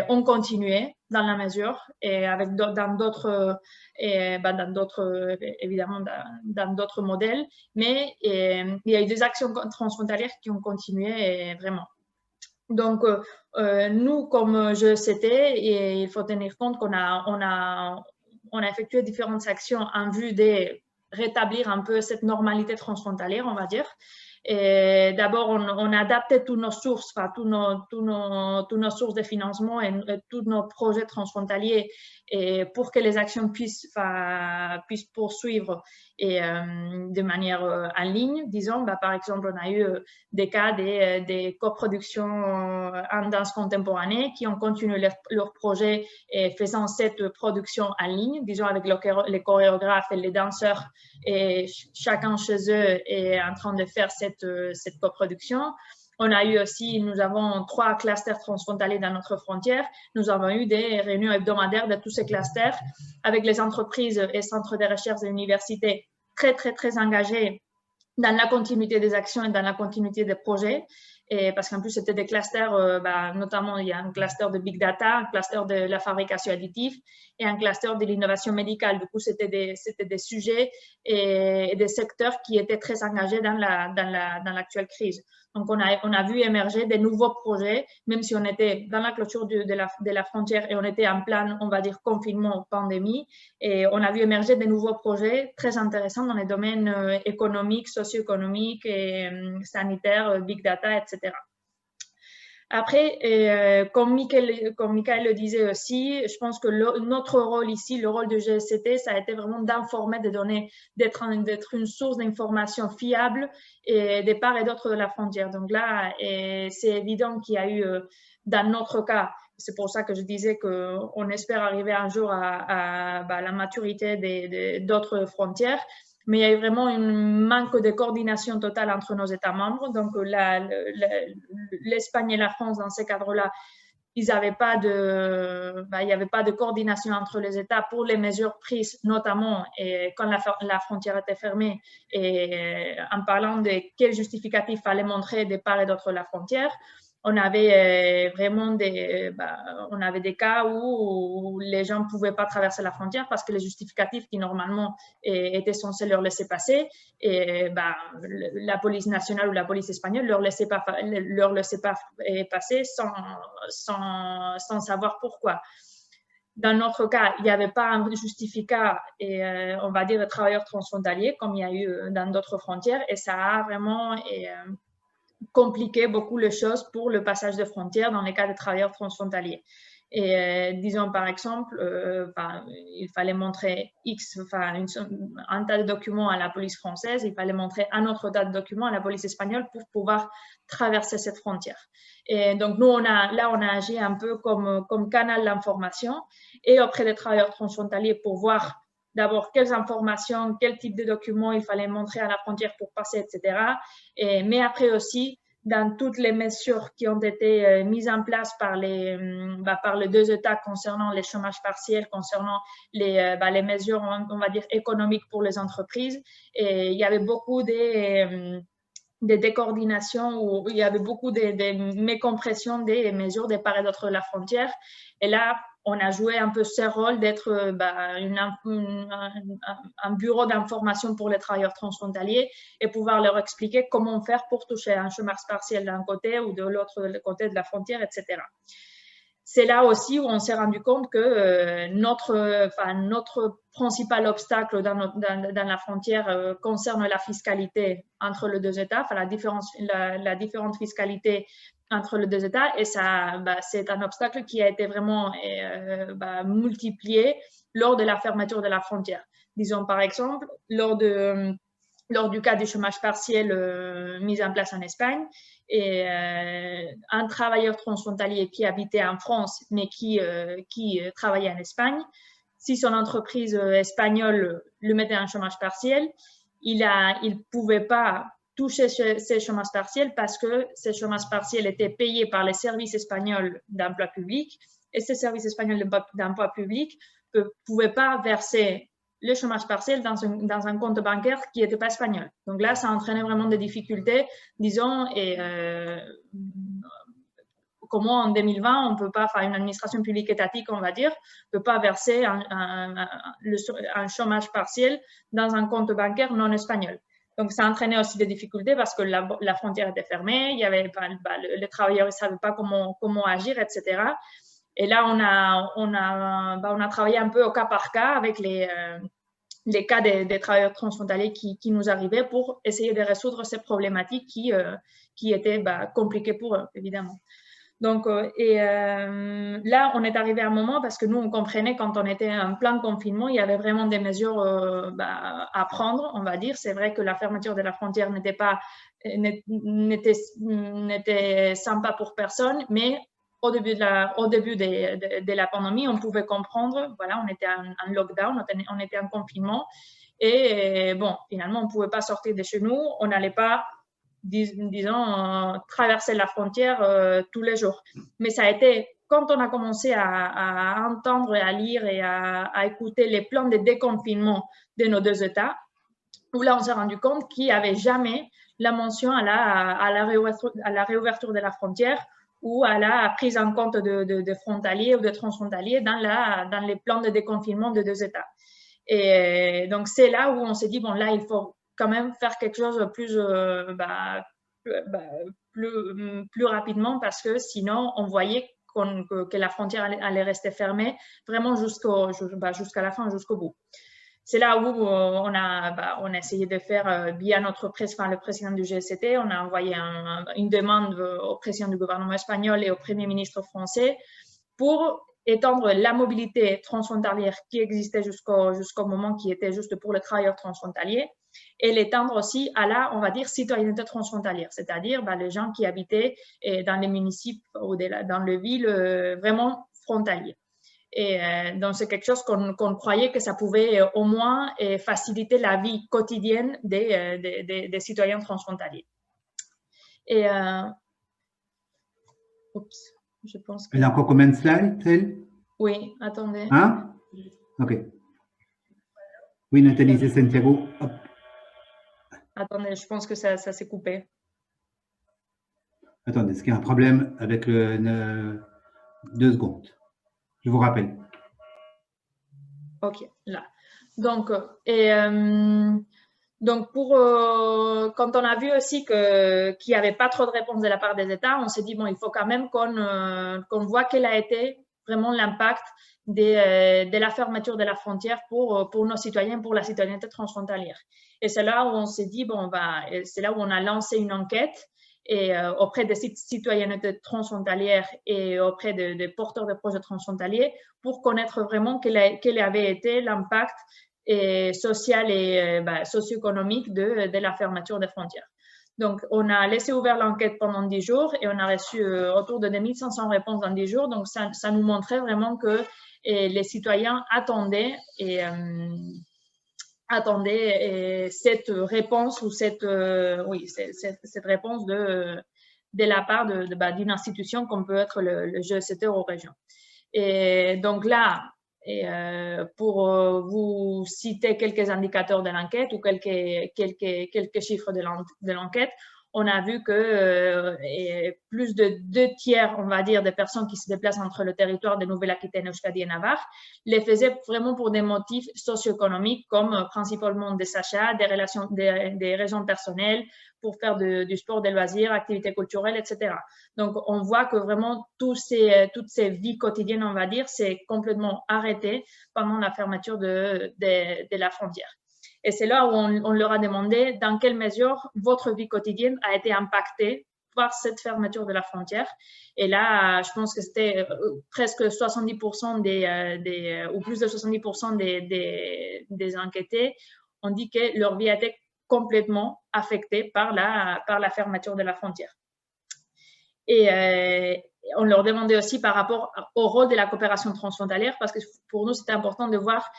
ont continué dans la mesure, et dans d'autres modèles, mais il y a eu des actions transfrontalières qui ont continué vraiment. Donc, nous, comme EGTC, il faut tenir compte qu'on a effectué différentes actions en vue de rétablir un peu cette normalité transfrontalière, on va dire. Et d'abord, on a adapté toutes nos sources, toutes nos sources de financement et tous nos projets transfrontaliers pour que les actions puissent poursuivre de manière en ligne. Disons, par exemple, on a eu des cas des coproductions en danse contemporanée qui ont continué leur projet faisant cette production en ligne, disons avec les chorégraphes et les danseurs, et chacun chez eux est en train de faire cette coproduction. On a eu aussi, nous avons 3 clusters transfrontaliers dans notre frontière. Nous avons eu des réunions hebdomadaires de tous ces clusters avec les entreprises et centres de recherche et universités très engagés dans la continuité des actions et dans la continuité des projets. Et parce qu'en plus, c'était des clusters, notamment, il y a un cluster de Big Data, un cluster de la fabrication additive et un cluster de l'innovation médicale. Du coup, c'était des sujets et des secteurs qui étaient très engagés dans l'actuelle crise. Donc, on a vu émerger des nouveaux projets, même si on était dans la clôture de la frontière et on était en plein, on va dire, confinement, pandémie. Et on a vu émerger des nouveaux projets très intéressants dans les domaines économiques, socio-économiques, et sanitaires, Big Data, etc. Après, comme Michael le disait aussi, je pense que notre rôle ici, le rôle de EGTC, ça a été vraiment d'informer, de donner, d'être une source d'information fiable et des parts et d'autres de la frontière. Donc là, c'est évident qu'il y a eu, dans notre cas, c'est pour ça que je disais qu'on espère arriver un jour à la maturité d'autres frontières. Mais il y a eu vraiment un manque de coordination totale entre nos États membres. Donc, l'Espagne et la France, dans ces cadres-là, il n'y avait pas de coordination entre les États pour les mesures prises, notamment quand la frontière était fermée, et en parlant de quel justificatif fallait montrer des parts et d'autres de la frontière. on avait vraiment on avait des cas où les gens ne pouvaient pas traverser la frontière parce que les justificatifs qui normalement étaient censés leur laisser passer, et la police nationale ou la police espagnole leur laissait pas passer sans savoir pourquoi. Dans notre cas, il n'y avait pas un justificat, on va dire, de travailleurs transfrontaliers comme il y a eu dans d'autres frontières, et ça a vraiment compliqué beaucoup les choses pour le passage de frontières dans les cas de travailleurs transfrontaliers. Et disons par exemple, il fallait montrer un tas de documents à la police française, il fallait montrer un autre tas de documents à la police espagnole pour pouvoir traverser cette frontière. Et donc nous, on a agi un peu comme canal d'information et auprès des travailleurs transfrontaliers pour voir d'abord quelles informations, quel type de documents il fallait montrer à la frontière pour passer, etc. Mais après aussi, dans toutes les mesures qui ont été mises en place par les deux États concernant les chômages partiels, concernant les mesures, on va dire, économiques pour les entreprises. Et il y avait beaucoup de décoordinations, où il y avait beaucoup de mécompressions des mesures de part et d'autre de la frontière. Et là, on a joué un peu ce rôle d'être un bureau d'information pour les travailleurs transfrontaliers et pouvoir leur expliquer comment faire pour toucher un chômage partiel d'un côté ou de l'autre côté de la frontière, etc. C'est là aussi où on s'est rendu compte que notre principal obstacle dans la frontière concerne la fiscalité entre les deux États, la différente fiscalité entre les deux États, et ça, c'est un obstacle qui a été vraiment multiplié lors de la fermeture de la frontière. Disons par exemple, lors du cas du chômage partiel mis en place en Espagne, et un travailleur transfrontalier qui habitait en France mais qui travaillait en Espagne, si son entreprise espagnole lui mettait un chômage partiel, il ne pouvait pas toucher ces chômages partiels parce que ces chômages partiels étaient payés par les services espagnols d'emploi public, et ces services espagnols d'emploi public ne pouvaient pas verser le chômage partiel dans un compte bancaire qui n'était pas espagnol. Donc là, ça entraînait vraiment des difficultés, disons, et comment en 2020, on peut pas, une administration publique étatique, on va dire, ne peut pas verser un chômage partiel dans un compte bancaire non espagnol. Donc, ça entraînait aussi des difficultés parce que la frontière était fermée, il y avait les travailleurs ne savaient pas comment agir, etc. Et là, on a travaillé un peu au cas par cas avec les cas des travailleurs transfrontaliers qui nous arrivaient pour essayer de résoudre ces problématiques qui étaient compliquées pour eux, évidemment. Donc, là, on est arrivé à un moment parce que nous, on comprenait quand on était en plein confinement, il y avait vraiment des mesures à prendre, on va dire. C'est vrai que la fermeture de la frontière n'était sympa pour personne, mais au début de la pandémie, on pouvait comprendre, voilà, on était en lockdown, on était en confinement, et bon, finalement, on ne pouvait pas sortir de chez nous, on n'allait pas, disons, traverser la frontière tous les jours. Mais ça a été, quand on a commencé à entendre et à lire et à écouter les plans de déconfinement de nos deux États, où là, on s'est rendu compte qu'il n'y avait jamais la mention à la réouverture de la frontière ou à la prise en compte de frontaliers ou de transfrontaliers dans les plans de déconfinement de deux États. Et donc, c'est là où on s'est dit, bon, là, il faut quand même faire quelque chose de plus rapidement, parce que sinon, on voyait que la frontière allait rester fermée vraiment jusqu'à la fin, jusqu'au bout. C'est là où on a essayé de faire via notre le président du GCT, on a envoyé une demande au président du gouvernement espagnol et au premier ministre français pour étendre la mobilité transfrontalière qui existait jusqu'au moment qui était juste pour les travailleurs transfrontaliers, et l'étendre aussi à on va dire, citoyenneté transfrontalière, c'est-à-dire les gens qui habitaient dans les municipes ou dans les villes vraiment frontaliers. Et donc, c'est quelque chose qu'on croyait que ça pouvait au moins faciliter la vie quotidienne des citoyens transfrontaliers. Et, oups, je pense que... Elle a encore combien de slides, elle? Oui, attendez. Hein? OK. Oui, Nathalie, c'est Santiago. Hop. Attendez, je pense que ça s'est coupé. Attendez, est-ce qu'il y a un problème avec le... 2 secondes. Je vous rappelle. Ok, là. Donc, donc quand on a vu aussi qu'il n'y avait pas trop de réponses de la part des États, on s'est dit, bon, il faut quand même qu'on voit quel a été vraiment l'impact de la fermeture de la frontière pour nos citoyens, pour la citoyenneté transfrontalière. Et c'est là où on s'est dit, bon, c'est là où on a lancé une enquête auprès des citoyennetés transfrontalières et auprès des porteurs de projets transfrontaliers pour connaître vraiment quel avait été l'impact social et socio-économique de la fermeture des frontières. Donc, on a laissé ouvert l'enquête pendant 10 jours et on a reçu autour de 2500 réponses dans 10 jours. Donc, ça nous montrait vraiment que les citoyens attendaient cette réponse ou cette réponse de la part d'une institution comme peut être le GECT Eurorégion. Et donc là, pour vous citer quelques indicateurs de l'enquête ou quelques chiffres de l'enquête, on a vu que plus de 2/3, on va dire, des personnes qui se déplacent entre le territoire de Nouvelle Aquitaine-Euskadi-Navarre les faisaient vraiment pour des motifs socio-économiques comme principalement des achats, des raisons personnelles, pour faire du sport, des loisirs, activités culturelles, etc. Donc, on voit que vraiment toutes ces vies quotidiennes, on va dire, c'est complètement arrêté pendant la fermeture de la frontière. Et c'est là où on leur a demandé dans quelle mesure votre vie quotidienne a été impactée par cette fermeture de la frontière. Et là, je pense que c'était presque 70% ou plus de 70% des enquêtés ont dit que leur vie a été complètement affectée par la fermeture de la frontière. Et on leur demandait aussi par rapport au rôle de la coopération transfrontalière, parce que pour nous, c'était important de voir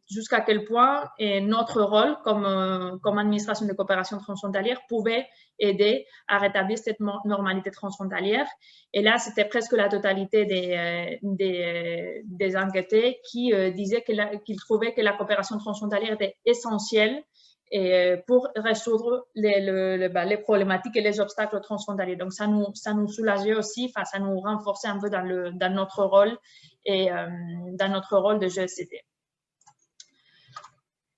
jusqu'à quel point notre rôle comme administration de coopération transfrontalière pouvait aider à rétablir cette normalité transfrontalière. Et là, c'était presque la totalité des enquêtés qui disaient qu'ils trouvaient que la coopération transfrontalière était essentielle pour résoudre les problématiques et les obstacles transfrontaliers. Donc, ça nous soulageait aussi, ça nous renforçait un peu dans notre rôle et dans notre rôle de GECT.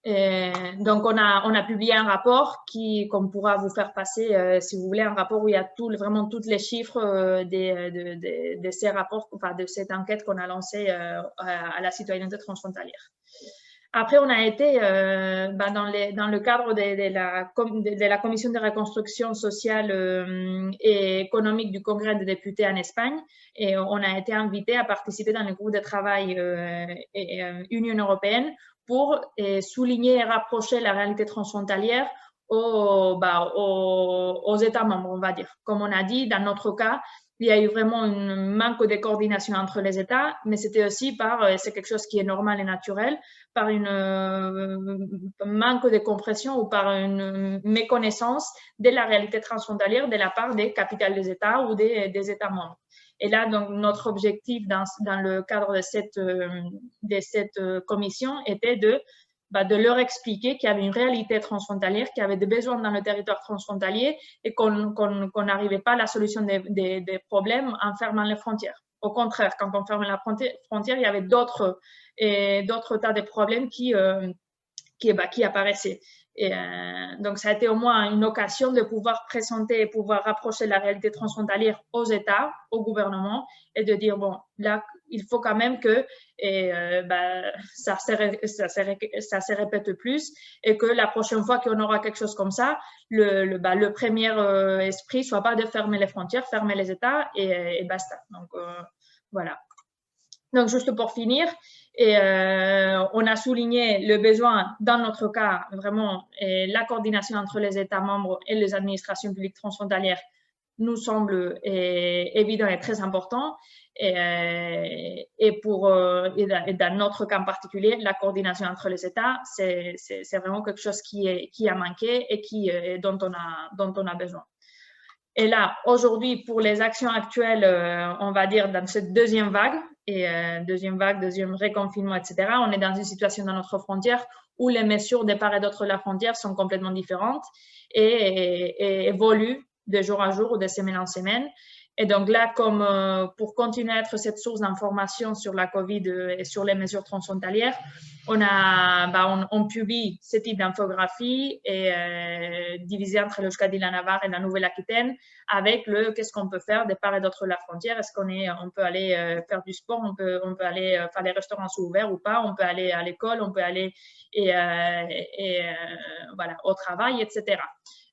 Donc, on a publié un rapport qu'on pourra vous faire passer, si vous voulez, un rapport où il y a vraiment tous les chiffres de ces rapports, enfin, de cette enquête qu'on a lancée à la citoyenneté transfrontalière. Après, on a été dans le cadre de la Commission de reconstruction sociale et économique du Congrès des députés en Espagne, et on a été invité à participer dans le groupe de travail Union européenne pour souligner et rapprocher la réalité transfrontalière aux États membres, on va dire. Comme on a dit, dans notre cas, il y a eu vraiment un manque de coordination entre les États, mais c'était aussi c'est quelque chose qui est normal et naturel, par un manque de compréhension ou par une méconnaissance de la réalité transfrontalière de la part des capitales des États ou des États membres. Et là, donc, notre objectif dans le cadre de cette commission était de leur expliquer qu'il y avait une réalité transfrontalière, qu'il y avait des besoins dans le territoire transfrontalier et qu'on n'arrivait pas à la solution des problèmes en fermant les frontières. Au contraire, quand on ferme la frontière, il y avait d'autres tas de problèmes qui apparaissaient. Et donc, ça a été au moins une occasion de pouvoir présenter et pouvoir rapprocher la réalité transfrontalière aux États, au gouvernement, et de dire, bon, là, il faut quand même que ça se répète plus et que la prochaine fois qu'on aura quelque chose comme ça, le premier esprit soit pas de fermer les frontières, fermer les États et basta. Donc, voilà. Donc, juste pour finir, on a souligné le besoin, dans notre cas, vraiment, la coordination entre les États membres et les administrations publiques transfrontalières nous semble évident et très important. Et dans notre cas en particulier, la coordination entre les États, c'est vraiment quelque chose qui a manqué et dont on a besoin. Et là, aujourd'hui, pour les actions actuelles, on va dire dans cette deuxième vague, deuxième reconfinement, etc., on est dans une situation dans notre frontière où les mesures de part et d'autre de la frontière sont complètement différentes et évoluent de jour en jour ou de semaine en semaine. Et donc là, comme pour continuer à être cette source d'information sur la COVID et sur les mesures transfrontalières, on publie ce type d'infographie divisée entre l'Euskadi-Navarre et la Nouvelle-Aquitaine avec qu'est-ce qu'on peut faire de part et d'autre de la frontière. Est-ce on peut aller faire du sport, on peut aller faire les restaurants sont ouverts ou pas, on peut aller à l'école, on peut aller voilà, au travail, etc.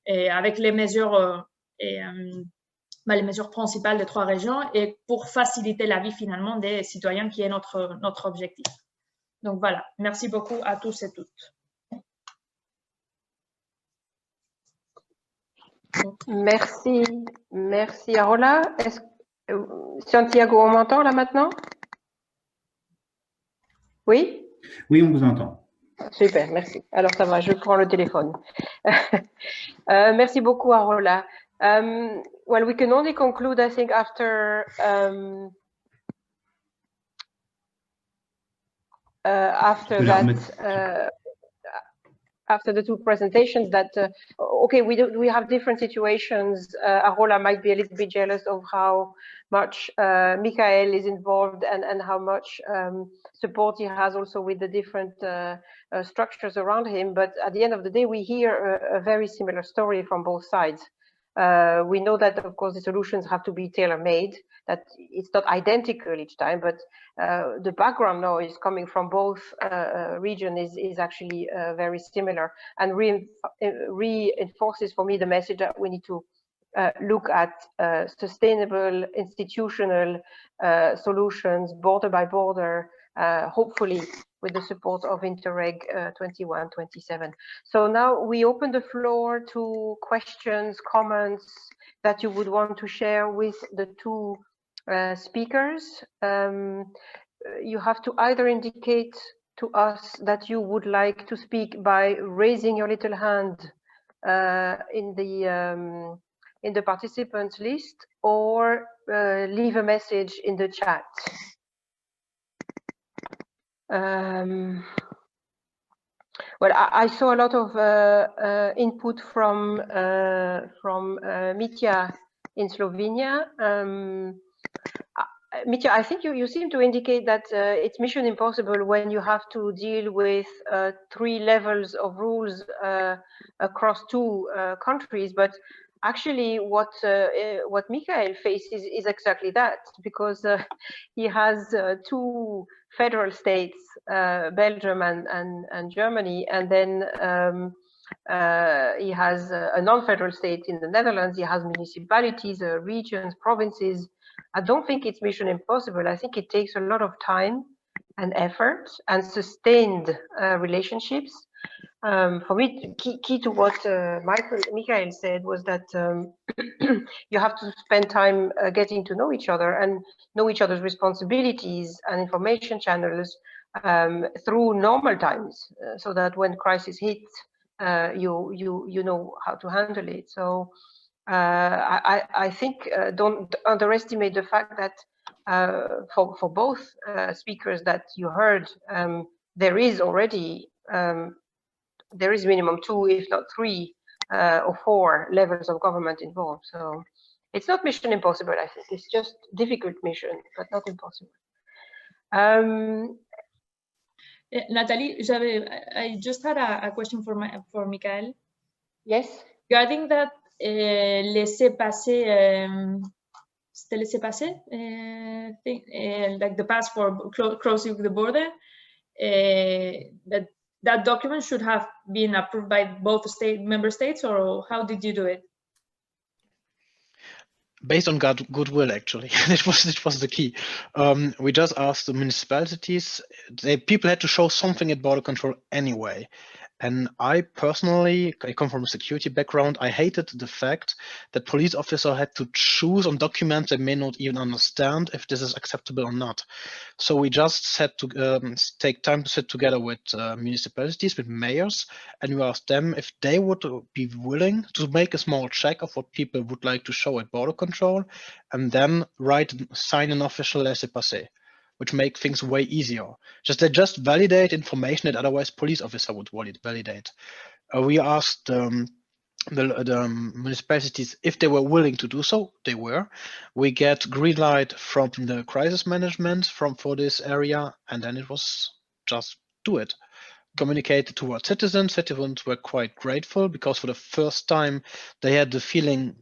Et avec les mesures les mesures principales des 3 régions et pour faciliter la vie finalement des citoyens qui est notre objectif. Donc voilà, merci beaucoup à tous et toutes. Merci Arola. Santiago, on m'entend là maintenant? Oui? Oui, on vous entend. Super, merci. Alors ça va, je prends le téléphone. Merci beaucoup Arola. Well, we can only conclude, I think, after after the 2 presentations that okay, we have different situations. Arola might be a little bit jealous of how much Michael is involved and how much support he has also with the different structures around him. But at the end of the day, we hear a very similar story from both sides. We know that, of course, the solutions have to be tailor-made, that it's not identical each time, but the background noise coming from both regions is actually very similar and reinforces for me the message that we need to look at sustainable institutional solutions, border by border, hopefully with the support of Interreg 21-27. So now we open the floor to questions, comments that you would want to share with the 2 speakers. You have to either indicate to us that you would like to speak by raising your little hand in the participants list, or leave a message in the chat. Well, I saw a lot of input from Mitja in Slovenia. Mitja, I think you seem to indicate that it's mission impossible when you have to deal with 3 levels of rules across 2 countries, but actually what Michael faces is exactly that, because he has 2 federal states, Belgium and Germany, and then he has a non-federal state in the Netherlands. He has municipalities, regions, provinces. I don't think it's mission impossible. I think it takes a lot of time and effort and sustained relationships. For me, key to what Michael said was that you have to spend time getting to know each other and know each other's responsibilities and information channels through normal times, so that when crisis hits, you know how to handle it. So I think don't underestimate the fact that for both speakers that you heard, there is already there is minimum 2, if not 3 or 4 levels of government involved. So it's not mission impossible, I think. It's just difficult mission, but not impossible. Nathalie, I just had a question for Michael. Yes. Regarding that laissez-passer, c'était laissez-passer thing, like the pass for crossing the border, that document should have been approved by both member states, or how did you do it? Based on goodwill, actually. It was the key. We just asked the municipalities. People had to show something at border control anyway. And I personally, I come from a security background. I hated the fact that police officers had to choose on documents they may not even understand if this is acceptable or not. So we just had to take time to sit together with municipalities, with mayors, and we asked them if they would be willing to make a small check of what people would like to show at border control, and then sign an official laissez-passer, which make things way easier. They just validate information that otherwise police officer would validate. We asked the municipalities, if they were willing to do so, they were. We get green light from the crisis management for this area, and then it was just do it. Communicate towards citizens. Citizens were quite grateful because for the first time they had the feeling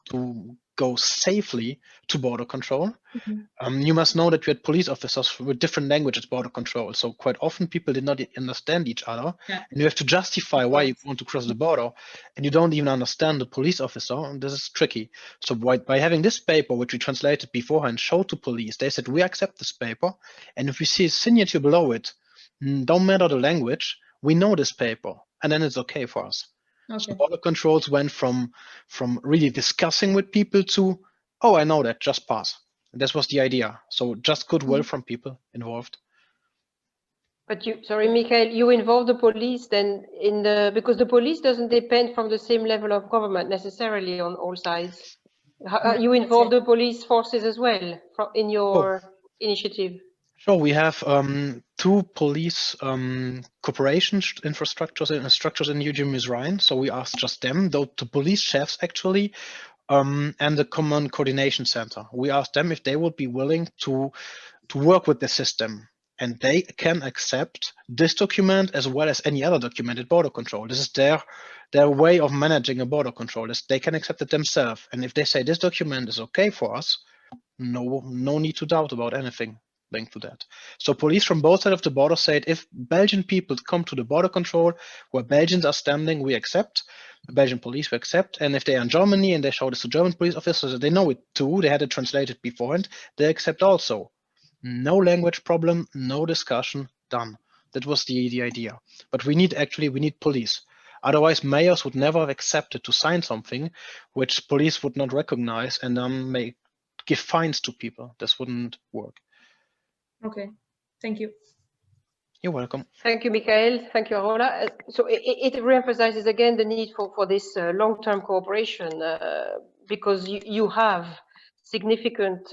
to go safely to border control. You must know that we had police officers with different languages border control, so quite often people did not understand each other, and you have to justify why you want to cross the border, and you don't even understand the police officer, and this is tricky. So by having this paper, which we translated beforehand, showed to police, they said, we accept this paper, and if we see a signature below it, don't matter the language, we know this paper, and then it's okay for us. Okay. So border controls went from really discussing with people to, oh, I know that, just pass. This was the idea. So just goodwill from people involved. But sorry, Michael, you involve the police then because the police doesn't depend from the same level of government necessarily on all sides. You involve the police forces as well in your initiative. Sure, we have 2 police cooperation infrastructures and structures in Meuse-Rhine. So we asked just them, though the police chefs actually, and the Common Coordination Center. We asked them if they would be willing to work with the system, and they can accept this document as well as any other document at border control. This is their way of managing a border control. They can accept it themselves, and if they say this document is okay for us, no need to doubt about anything linked to that. So police from both sides of the border said, if Belgian people come to the border control where Belgians are standing, we accept. The Belgian police we accept, and if they are in Germany and they show this to German police officers, they know it too, they had it translated beforehand, they accept also. No language problem, no discussion, done. That was the idea. But we need police. Otherwise, mayors would never have accepted to sign something which police would not recognize and may give fines to people. This wouldn't work. Okay, thank you. You're welcome. Thank you, Michael. Thank you, Arola. So it reemphasizes again the need for this long-term cooperation because you have significant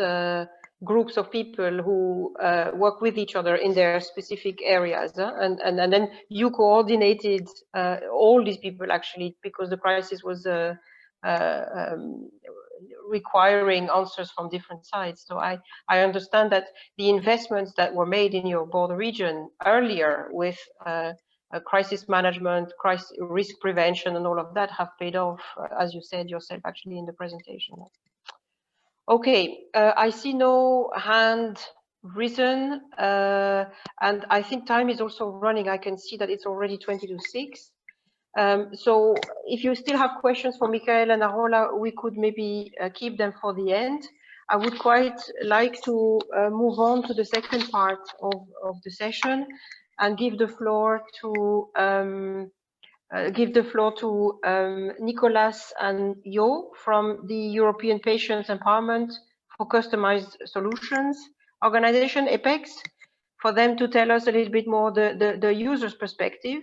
groups of people who work with each other in their specific areas. And then you coordinated all these people actually because the crisis was requiring answers from different sides. So I understand that the investments that were made in your border region earlier with crisis management, risk prevention and all of that have paid off, as you said yourself actually in the presentation. Okay, I see no hand risen and I think time is also running. I can see that it's already 20 to 6. So if you still have questions for Michael and Arola, we could maybe keep them for the end. I would quite like to move on to the second part of the session and give the floor to Nicolas and Jo from the European Patients Empowerment for Customized Solutions organization, EPECS, for them to tell us a little bit more the user's perspective.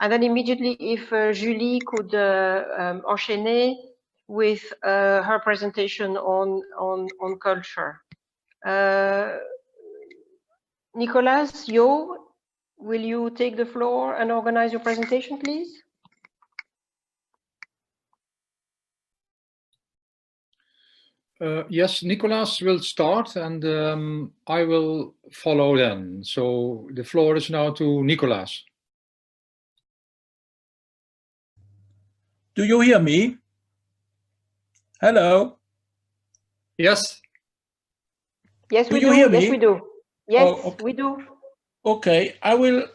And then immediately, if Julie could enchaîner with her presentation on culture. Nicolas, Jo, will you take the floor and organize your presentation, please? Yes, Nicolas will start and I will follow then. So the floor is now to Nicolas. Do you hear me? Hello? Yes. Yes, we do. do. You hear me? Yes, we do. Yes, oh, okay. We do. Okay, I will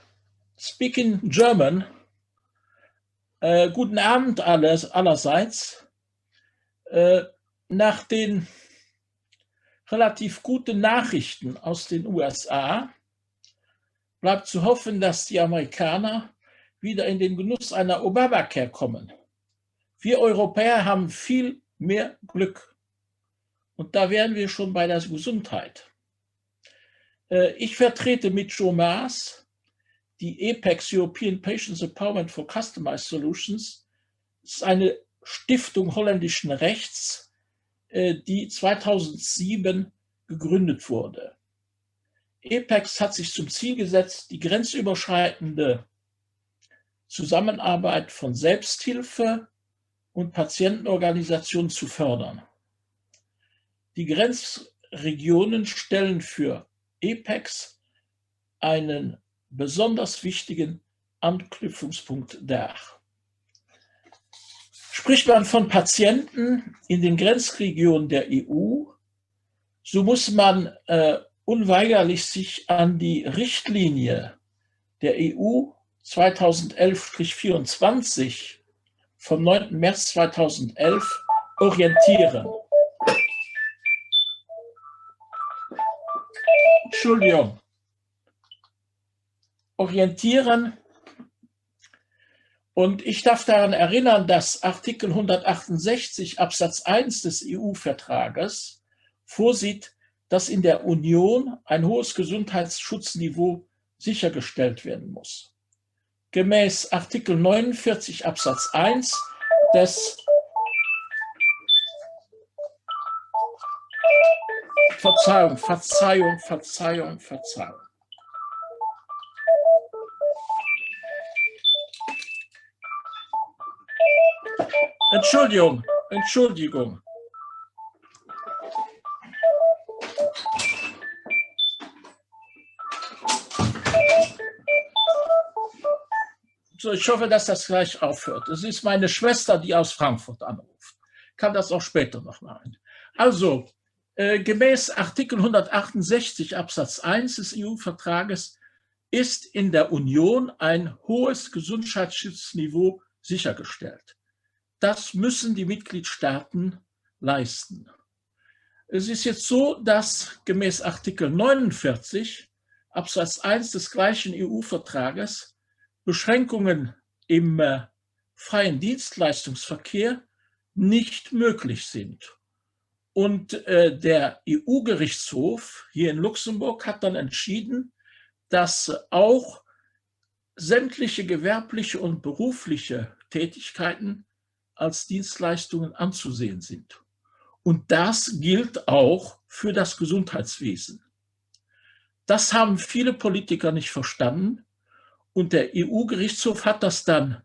speak in German. Guten Abend allerseits. Nach den relativ guten Nachrichten aus den USA bleibt zu hoffen, dass die Amerikaner wieder in den Genuss einer Obamacare kommen. Wir Europäer haben viel mehr Glück. Und da wären wir schon bei der Gesundheit. Ich vertrete mit Maas die EPECS, European Patients Empowerment for Customized Solutions. Das ist eine Stiftung holländischen Rechts, die 2007 gegründet wurde. EPECS hat sich zum Ziel gesetzt, die grenzüberschreitende Zusammenarbeit von Selbsthilfe, und Patientenorganisationen zu fördern. Die Grenzregionen stellen für EPECS einen besonders wichtigen Anknüpfungspunkt dar. Spricht man von Patienten in den Grenzregionen der EU, so muss man unweigerlich sich an die Richtlinie der EU 2011-24 vom 9. März 2011 orientieren. Entschuldigung. Orientieren. Und ich darf daran erinnern, dass Artikel 168 Absatz 1 des EU-Vertrages vorsieht, dass in der Union ein hohes Gesundheitsschutzniveau sichergestellt werden muss. Gemäß Artikel 49 Absatz 1 des Verzeihung. Entschuldigung. So, ich hoffe, dass das gleich aufhört. Es ist meine Schwester, die aus Frankfurt anruft. Kann das auch später noch machen. Also, gemäß Artikel 168 Absatz 1 des EU-Vertrages ist in der Union ein hohes Gesundheitsschutzniveau sichergestellt. Das müssen die Mitgliedstaaten leisten. Es ist jetzt so, dass gemäß Artikel 49 Absatz 1 des gleichen EU-Vertrages Beschränkungen im freien Dienstleistungsverkehr nicht möglich sind. Und der EU-Gerichtshof hier in Luxemburg hat dann entschieden, dass auch sämtliche gewerbliche und berufliche Tätigkeiten als Dienstleistungen anzusehen sind. Und das gilt auch für das Gesundheitswesen. Das haben viele Politiker nicht verstanden. Und der EU-Gerichtshof hat das dann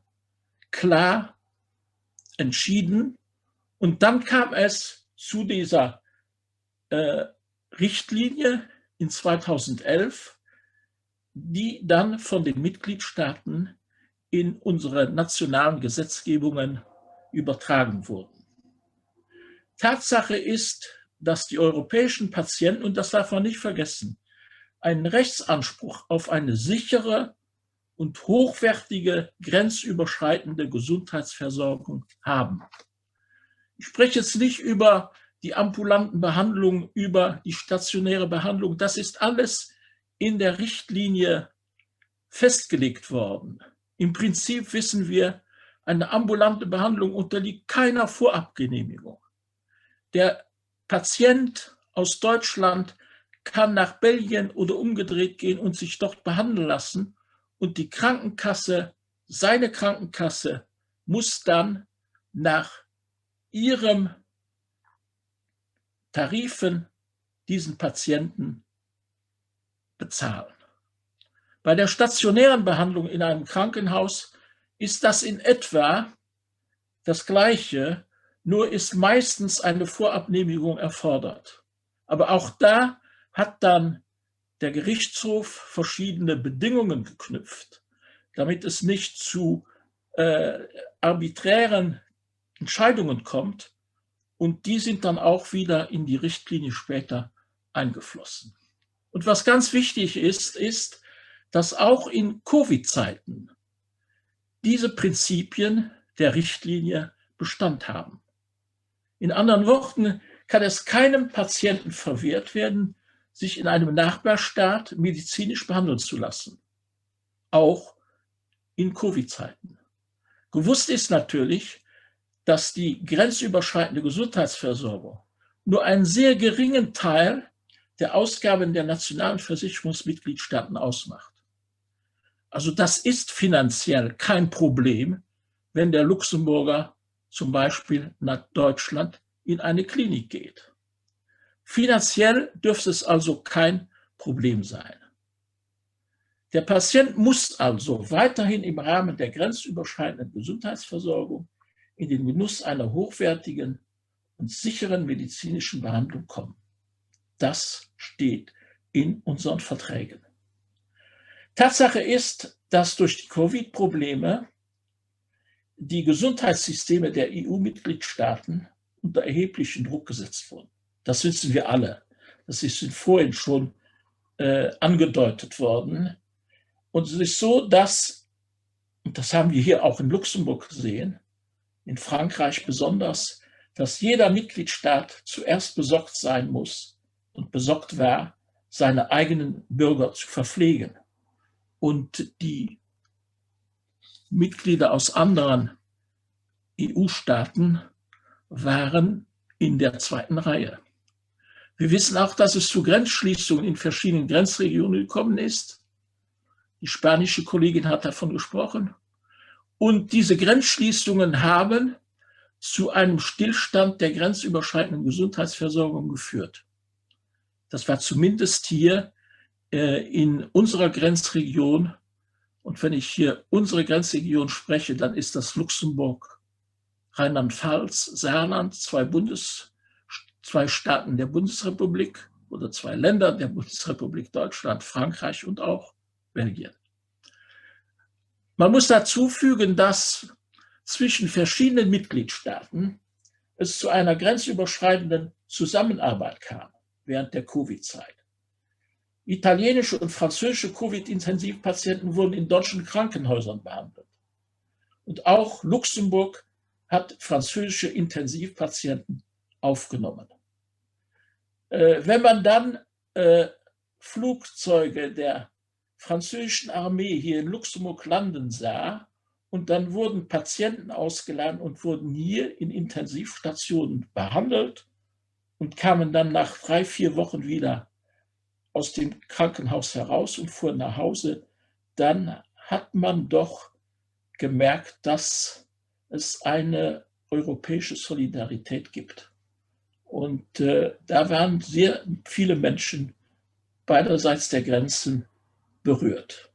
klar entschieden. Und dann kam es zu dieser Richtlinie in 2011, die dann von den Mitgliedstaaten in unsere nationalen Gesetzgebungen übertragen wurden. Tatsache ist, dass die europäischen Patienten, und das darf man nicht vergessen, einen Rechtsanspruch auf eine sichere und hochwertige, grenzüberschreitende Gesundheitsversorgung haben. Ich spreche jetzt nicht über die ambulanten Behandlungen, über die stationäre Behandlung. Das ist alles in der Richtlinie festgelegt worden. Im Prinzip wissen wir, eine ambulante Behandlung unterliegt keiner Vorabgenehmigung. Der Patient aus Deutschland kann nach Belgien oder umgedreht gehen und sich dort behandeln lassen. Und die Krankenkasse, seine Krankenkasse, muss dann nach ihrem Tarifen diesen Patienten bezahlen. Bei der stationären Behandlung in einem Krankenhaus ist das in etwa das Gleiche, nur ist meistens eine Vorabgenehmigung erfordert. Aber auch da hat dann der Gerichtshof verschiedene Bedingungen geknüpft, damit es nicht zu arbiträren Entscheidungen kommt. Und die sind dann auch wieder in die Richtlinie später eingeflossen. Und was ganz wichtig ist, ist, dass auch in Covid-Zeiten diese Prinzipien der Richtlinie Bestand haben. In anderen Worten kann es keinem Patienten verwehrt werden, sich in einem Nachbarstaat medizinisch behandeln zu lassen, auch in Covid-Zeiten. Gewusst ist natürlich, dass die grenzüberschreitende Gesundheitsversorgung nur einen sehr geringen Teil der Ausgaben der nationalen Versicherungsmitgliedstaaten ausmacht. Also das ist finanziell kein Problem, wenn der Luxemburger zum Beispiel nach Deutschland in eine Klinik geht. Finanziell dürfte es also kein Problem sein. Der Patient muss also weiterhin im Rahmen der grenzüberschreitenden Gesundheitsversorgung in den Genuss einer hochwertigen und sicheren medizinischen Behandlung kommen. Das steht in unseren Verträgen. Tatsache ist, dass durch die Covid-Probleme die Gesundheitssysteme der EU-Mitgliedstaaten unter erheblichen Druck gesetzt wurden. Das wissen wir alle. Das ist vorhin schon angedeutet worden. Und es ist so, dass, und das haben wir hier auch in Luxemburg gesehen, in Frankreich besonders, dass jeder Mitgliedstaat zuerst besorgt sein muss und besorgt war, seine eigenen Bürger zu verpflegen. Und die Mitglieder aus anderen EU-Staaten waren in der zweiten Reihe. Wir wissen auch, dass es zu Grenzschließungen in verschiedenen Grenzregionen gekommen ist. Die spanische Kollegin hat davon gesprochen. Und diese Grenzschließungen haben zu einem Stillstand der grenzüberschreitenden Gesundheitsversorgung geführt. Das war zumindest hier in unserer Grenzregion. Und wenn ich hier unsere Grenzregion spreche, dann ist das Luxemburg, Rheinland-Pfalz, Saarland, zwei Staaten der Bundesrepublik oder zwei Länder der Bundesrepublik Deutschland, Frankreich und auch Belgien. Man muss dazu fügen, dass zwischen verschiedenen Mitgliedstaaten es zu einer grenzüberschreitenden Zusammenarbeit kam während der Covid-Zeit. Italienische und französische Covid-Intensivpatienten wurden in deutschen Krankenhäusern behandelt. Und auch Luxemburg hat französische Intensivpatienten aufgenommen. Wenn man dann Flugzeuge der französischen Armee hier in Luxemburg landen sah und dann wurden Patienten ausgeladen und wurden hier in Intensivstationen behandelt und kamen dann nach 3-4 Wochen wieder aus dem Krankenhaus heraus und fuhren nach Hause, dann hat man doch gemerkt, dass es eine europäische Solidarität gibt. Und da waren sehr viele Menschen beiderseits der Grenzen berührt.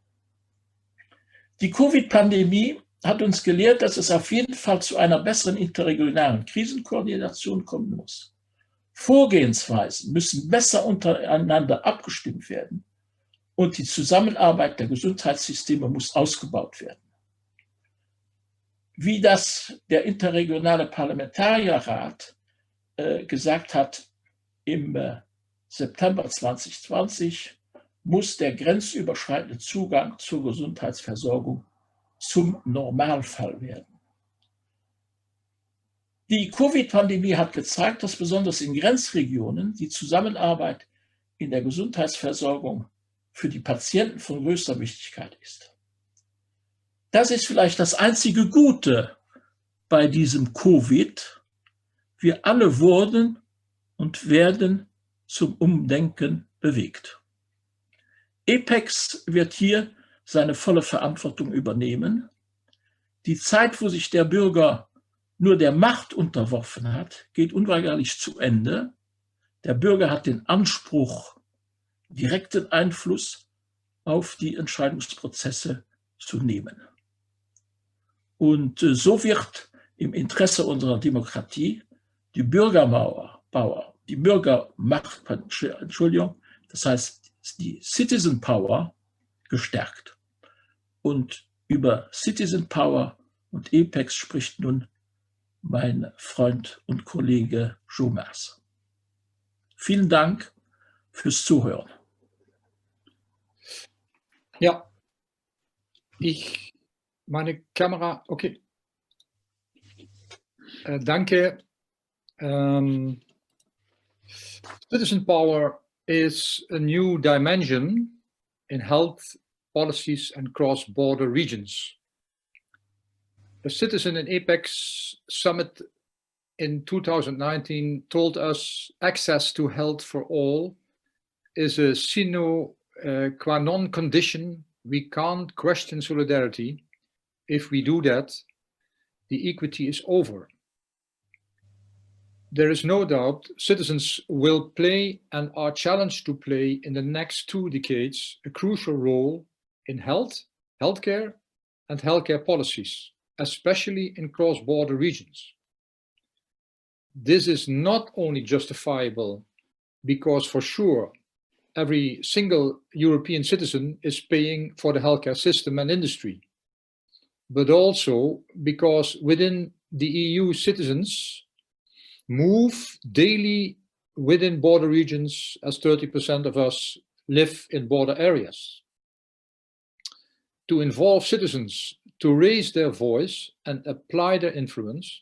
Die Covid-Pandemie hat uns gelehrt, dass es auf jeden Fall zu einer besseren interregionalen Krisenkoordination kommen muss. Vorgehensweisen müssen besser untereinander abgestimmt werden und die Zusammenarbeit der Gesundheitssysteme muss ausgebaut werden. Wie das der interregionale Parlamentarierrat gesagt hat im September 2020, muss der grenzüberschreitende Zugang zur Gesundheitsversorgung zum Normalfall werden. Die Covid-Pandemie hat gezeigt, dass besonders in Grenzregionen die Zusammenarbeit in der Gesundheitsversorgung für die Patienten von größter Wichtigkeit ist. Das ist vielleicht das einzige Gute bei diesem Covid. Wir alle wurden und werden zum Umdenken bewegt. EPECS wird hier seine volle Verantwortung übernehmen. Die Zeit, wo sich der Bürger nur der Macht unterworfen hat, geht unweigerlich zu Ende. Der Bürger hat den Anspruch, direkten Einfluss auf die Entscheidungsprozesse zu nehmen. Und so wird im Interesse unserer Demokratie die Bürgermacht, das heißt die Citizen Power, gestärkt. Und über Citizen Power und EPECS spricht nun mein Freund und Kollege Maas. Vielen Dank fürs Zuhören. Ja, meine Kamera, okay. Danke. Citizen power is a new dimension in health policies and cross-border regions. A citizen in APECS summit in 2019 told us access to health for all is a sine qua non condition. We can't question solidarity. If we do that, the equity is over. There is no doubt citizens will play and are challenged to play in the next 2 decades a crucial role in health, healthcare, and healthcare policies. especially in cross-border regions. This is not only justifiable because for sure every single European citizen is paying for the healthcare system and industry, but also because within the EU, citizens move daily within border regions, as 30% of us live in border areas. To involve citizens to raise their voice and apply their influence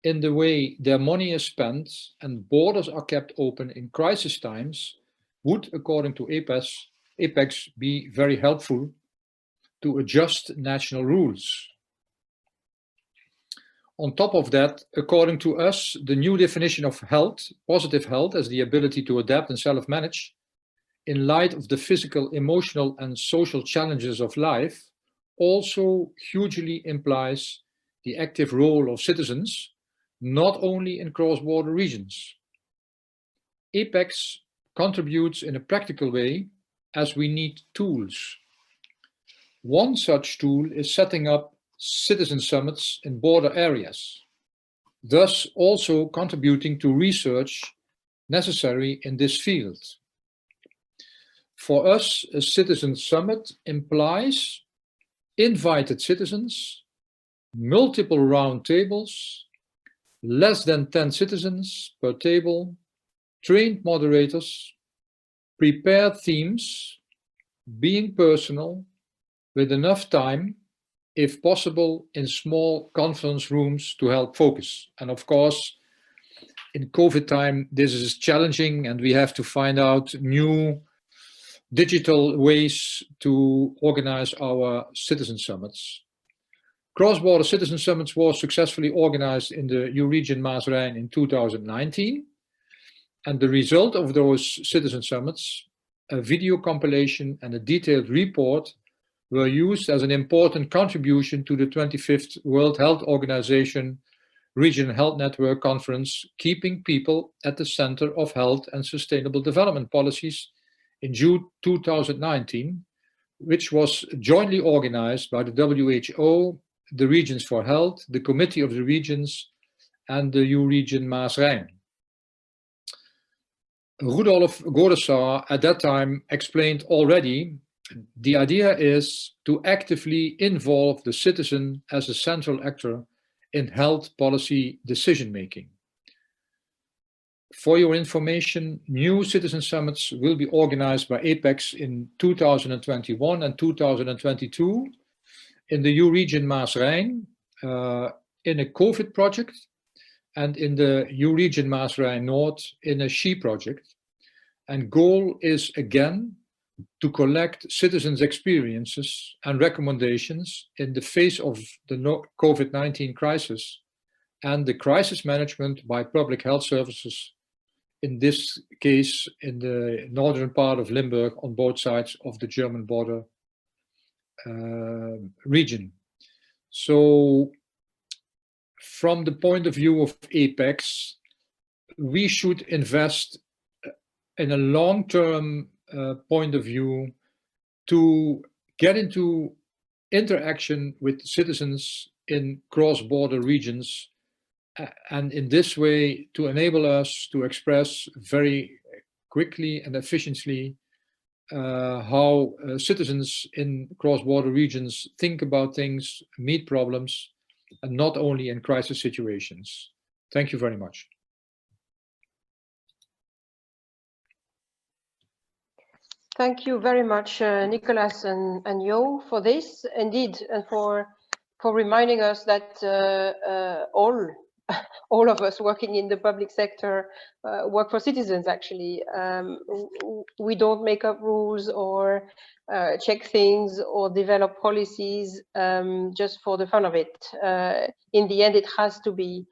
in the way their money is spent and borders are kept open in crisis times would, according to EPECS, be very helpful to adjust national rules. On top of that, according to us, the new definition of health, positive health, as the ability to adapt and self-manage in light of the physical, emotional, and social challenges of life, also hugely implies the active role of citizens, not only in cross-border regions. EPECS contributes in a practical way as we need tools. One such tool is setting up citizen summits in border areas, thus also contributing to research necessary in this field. For us, a citizen summit implies invited citizens, multiple round tables, less than 10 citizens per table, trained moderators, prepared themes, being personal, with enough time, if possible, in small conference rooms to help focus. And of course, in COVID time, this is challenging and we have to find out new digital ways to organize our citizen summits. Cross-border citizen summits was successfully organized in the Euregio Meuse-Rhine in 2019. And the result of those citizen summits, a video compilation and a detailed report, were used as an important contribution to the 25th World Health Organization Regional Health Network Conference, Keeping People at the Center of Health and Sustainable Development Policies in June 2019, which was jointly organized by the WHO, the Regions for Health, the Committee of the Regions, and the Euregio Meuse-Rhine. Rudolf Godesar at that time explained already, the idea is to actively involve the citizen as a central actor in health policy decision-making. For your information, new citizen summits will be organized by EPECS in 2021 and 2022 in the Euregio Meuse-Rhine in a COVID project and in the Euregio Meuse-Rhine North in a SHE project. And goal is again to collect citizens' experiences and recommendations in the face of the COVID-19 crisis and the crisis management by public health services, in this case in the northern part of Limburg on both sides of the German border region. So from the point of view of EPECS, we should invest in a long-term point of view to get into interaction with citizens in cross-border regions, and in this way to enable us to express very quickly and efficiently how citizens in cross-border regions think about things, meet problems, and not only in crisis situations. Thank you very much. Thank you very much, Nicolas and Jo, for this, indeed, and for reminding us that all of us working in the public sector work for citizens, actually. We don't make up rules or check things or develop policies just for the fun of it. In the end, it has to be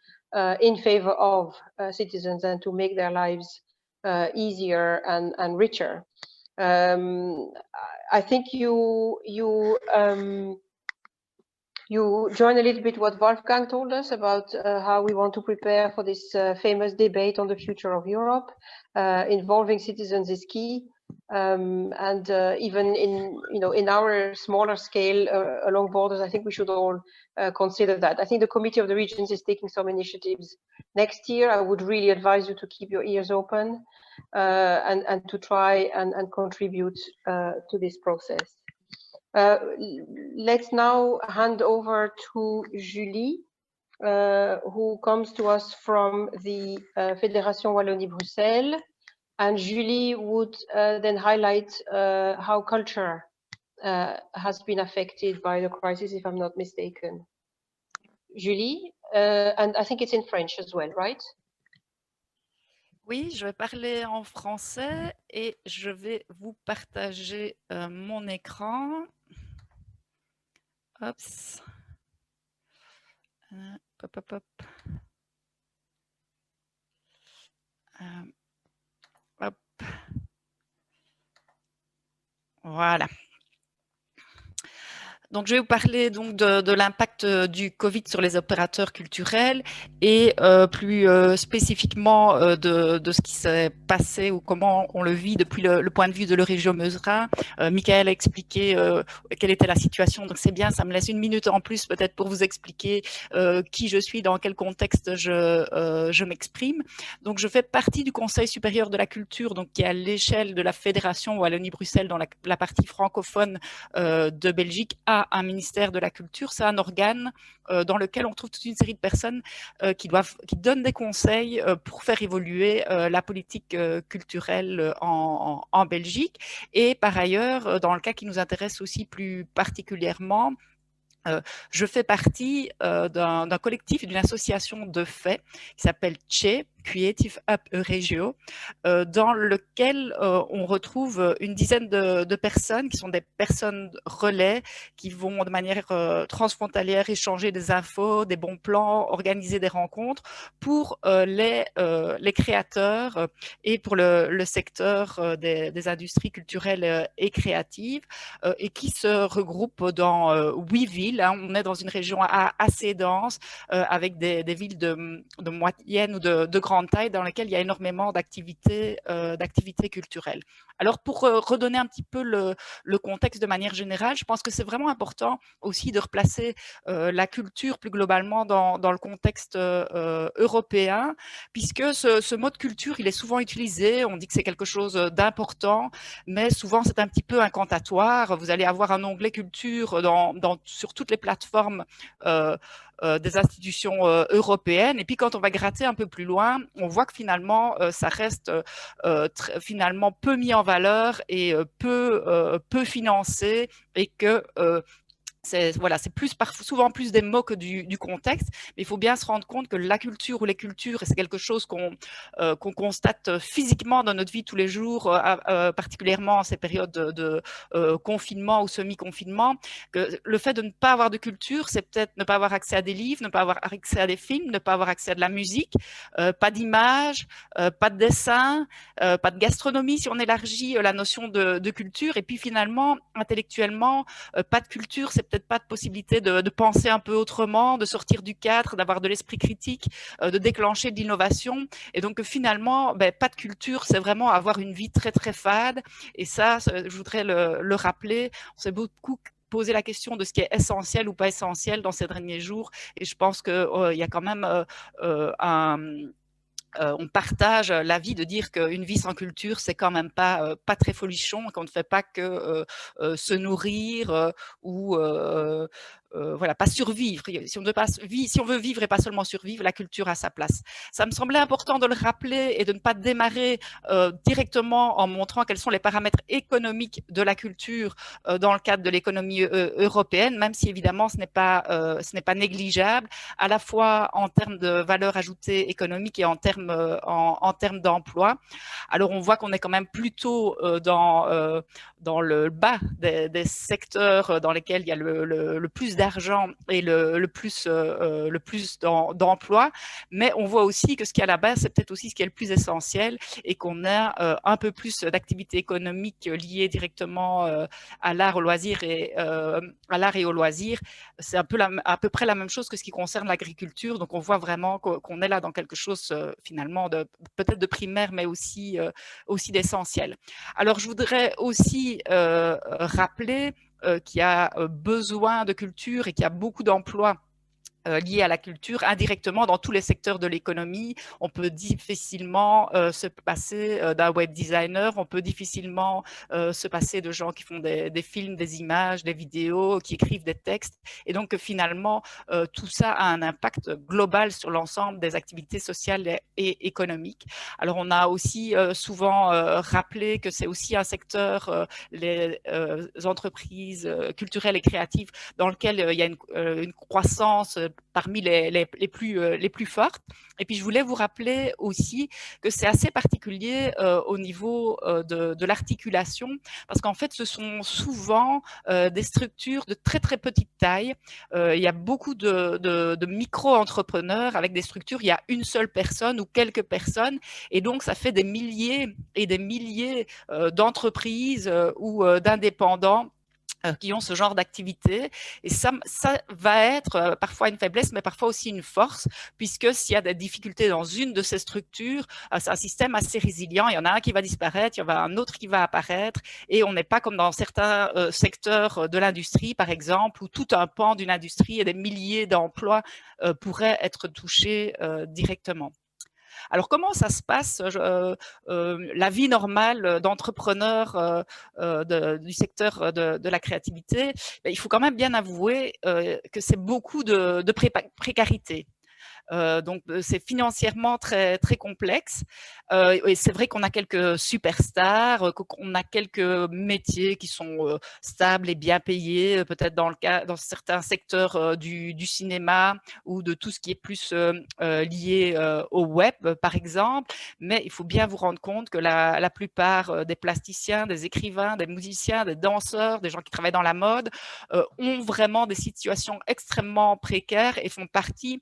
in favor of citizens and to make their lives easier and richer. I think you join a little bit what Wolfgang told us about how we want to prepare for this famous debate on the future of Europe. Involving citizens is key. And even in our smaller scale along borders, I think we should all consider that. I think the Committee of the Regions is taking some initiatives next year. I would really advise you to keep your ears open and to try and contribute to this process. Let's now hand over to Julie, who comes to us from the Fédération Wallonie-Bruxelles. And Julie would then highlight how culture has been affected by the crisis, if I'm not mistaken. Julie, and I think it's in French as well, right? Oui, je vais parler en français et je vais vous partager mon écran. Oups. Hop, hop, hop. Hop. Voilà. Donc, je vais vous parler donc de l'impact du Covid sur les opérateurs culturels et plus spécifiquement de ce qui s'est passé ou comment on le vit depuis le point de vue de l'Euregio Meuse-Rhine. Michael a expliqué quelle était la situation, donc c'est bien, ça me laisse une minute en plus peut-être pour vous expliquer qui je suis, dans quel contexte je m'exprime. Donc, je fais partie du Conseil supérieur de la culture, donc qui est à l'échelle de la Fédération Wallonie-Bruxelles dans la partie francophone de Belgique, a un ministère de la culture. C'est un organe dans lequel on trouve toute une série de personnes qui donnent des conseils pour faire évoluer la politique culturelle en Belgique. Et par ailleurs, dans le cas qui nous intéresse aussi plus particulièrement, je fais partie d'un collectif, d'une association de faits qui s'appelle CHE, Creative Up Regio, dans lequel on retrouve une dizaine de personnes qui sont des personnes relais qui vont de manière transfrontalière échanger des infos, des bons plans, organiser des rencontres pour les créateurs et pour le secteur des industries culturelles et créatives et qui se regroupent dans 8 villes. Hein. On est dans une région assez dense avec des villes de moyenne ou de grande taille dans lesquelles il y a énormément d'activités culturelles. Alors, pour redonner un petit peu le contexte de manière générale, je pense que c'est vraiment important aussi de replacer la culture plus globalement dans le contexte européen, puisque ce mot de culture, il est souvent utilisé, on dit que c'est quelque chose d'important, mais souvent c'est un petit peu incantatoire. Vous allez avoir un onglet culture sur toutes les plateformes des institutions européennes. Et puis, quand on va gratter un peu plus loin, on voit que finalement, ça reste finalement peu mis en valeur et peu financé et que c'est souvent plus des mots que du contexte, mais il faut bien se rendre compte que la culture ou les cultures, c'est quelque chose qu'on constate physiquement dans notre vie tous les jours, particulièrement en ces périodes de confinement ou semi-confinement, que le fait de ne pas avoir de culture, c'est peut-être ne pas avoir accès à des livres, ne pas avoir accès à des films, ne pas avoir accès à de la musique, pas d'images, pas de dessin, pas de gastronomie si on élargit la notion de culture, et puis finalement, intellectuellement, pas de culture, c'est peut-être pas de possibilité de penser un peu autrement, de sortir du cadre, d'avoir de l'esprit critique, de déclencher de l'innovation. Et donc finalement, pas de culture, c'est vraiment avoir une vie très très fade. Et ça, je voudrais le rappeler. On s'est beaucoup posé la question de ce qui est essentiel ou pas essentiel dans ces derniers jours. Et je pense qu'il y a quand même on partage l'avis de dire qu'une vie sans culture, c'est quand même pas très folichon, qu'on ne fait pas que se nourrir ou voilà, pas survivre. Si on veut vivre et pas seulement survivre, la culture a sa place. Ça me semblait important de le rappeler et de ne pas démarrer directement en montrant quels sont les paramètres économiques de la culture dans le cadre de l'économie européenne, même si évidemment ce n'est pas négligeable, à la fois en termes de valeur ajoutée économique et en termes d'emploi. Alors on voit qu'on est quand même plutôt dans le bas des secteurs dans lesquels il y a le plus d'argent et le plus d'emplois, mais on voit aussi que ce qui est à la base, c'est peut-être aussi ce qui est le plus essentiel et qu'on a un peu plus d'activités économiques liées directement à l'art, au loisir et au loisir. C'est à peu près la même chose que ce qui concerne l'agriculture. Donc, on voit vraiment qu'on est là dans quelque chose finalement peut-être de primaire, mais aussi d'essentiel. Alors, je voudrais aussi rappeler qu'il y a besoin de culture et qu'il y a beaucoup d'emplois liés à la culture indirectement dans tous les secteurs de l'économie. On peut difficilement se passer d'un web designer, on peut difficilement se passer de gens qui font des films, des images, des vidéos, qui écrivent des textes. Et donc finalement, tout ça a un impact global sur l'ensemble des activités sociales et économiques. Alors on a aussi souvent rappelé que c'est aussi un secteur, les entreprises culturelles et créatives, dans lequel il y a une croissance parmi les plus fortes. Et puis, je voulais vous rappeler aussi que c'est assez particulier au niveau de l'articulation, parce qu'en fait, ce sont souvent des structures de très, très petite taille. Il y a beaucoup de micro-entrepreneurs avec des structures, il y a une seule personne ou quelques personnes, et donc ça fait des milliers et des milliers d'entreprises ou d'indépendants qui ont ce genre d'activité. Et ça va être parfois une faiblesse, mais parfois aussi une force, puisque s'il y a des difficultés dans une de ces structures, c'est un système assez résilient. Il y en a un qui va disparaître, il y en a un autre qui va apparaître, et on n'est pas comme dans certains secteurs de l'industrie, par exemple, où tout un pan d'une industrie et des milliers d'emplois pourraient être touchés directement. Alors, comment ça se passe, la vie normale d'entrepreneur du secteur de la créativité? Il faut quand même bien avouer que c'est beaucoup de précarité. Donc, c'est financièrement très, très complexe. Et c'est vrai qu'on a quelques superstars, qu'on a quelques métiers qui sont stables et bien payés, peut-être dans certains secteurs du cinéma ou de tout ce qui est plus lié au web, par exemple. Mais il faut bien vous rendre compte que la plupart des plasticiens, des écrivains, des musiciens, des danseurs, des gens qui travaillent dans la mode ont vraiment des situations extrêmement précaires et font partie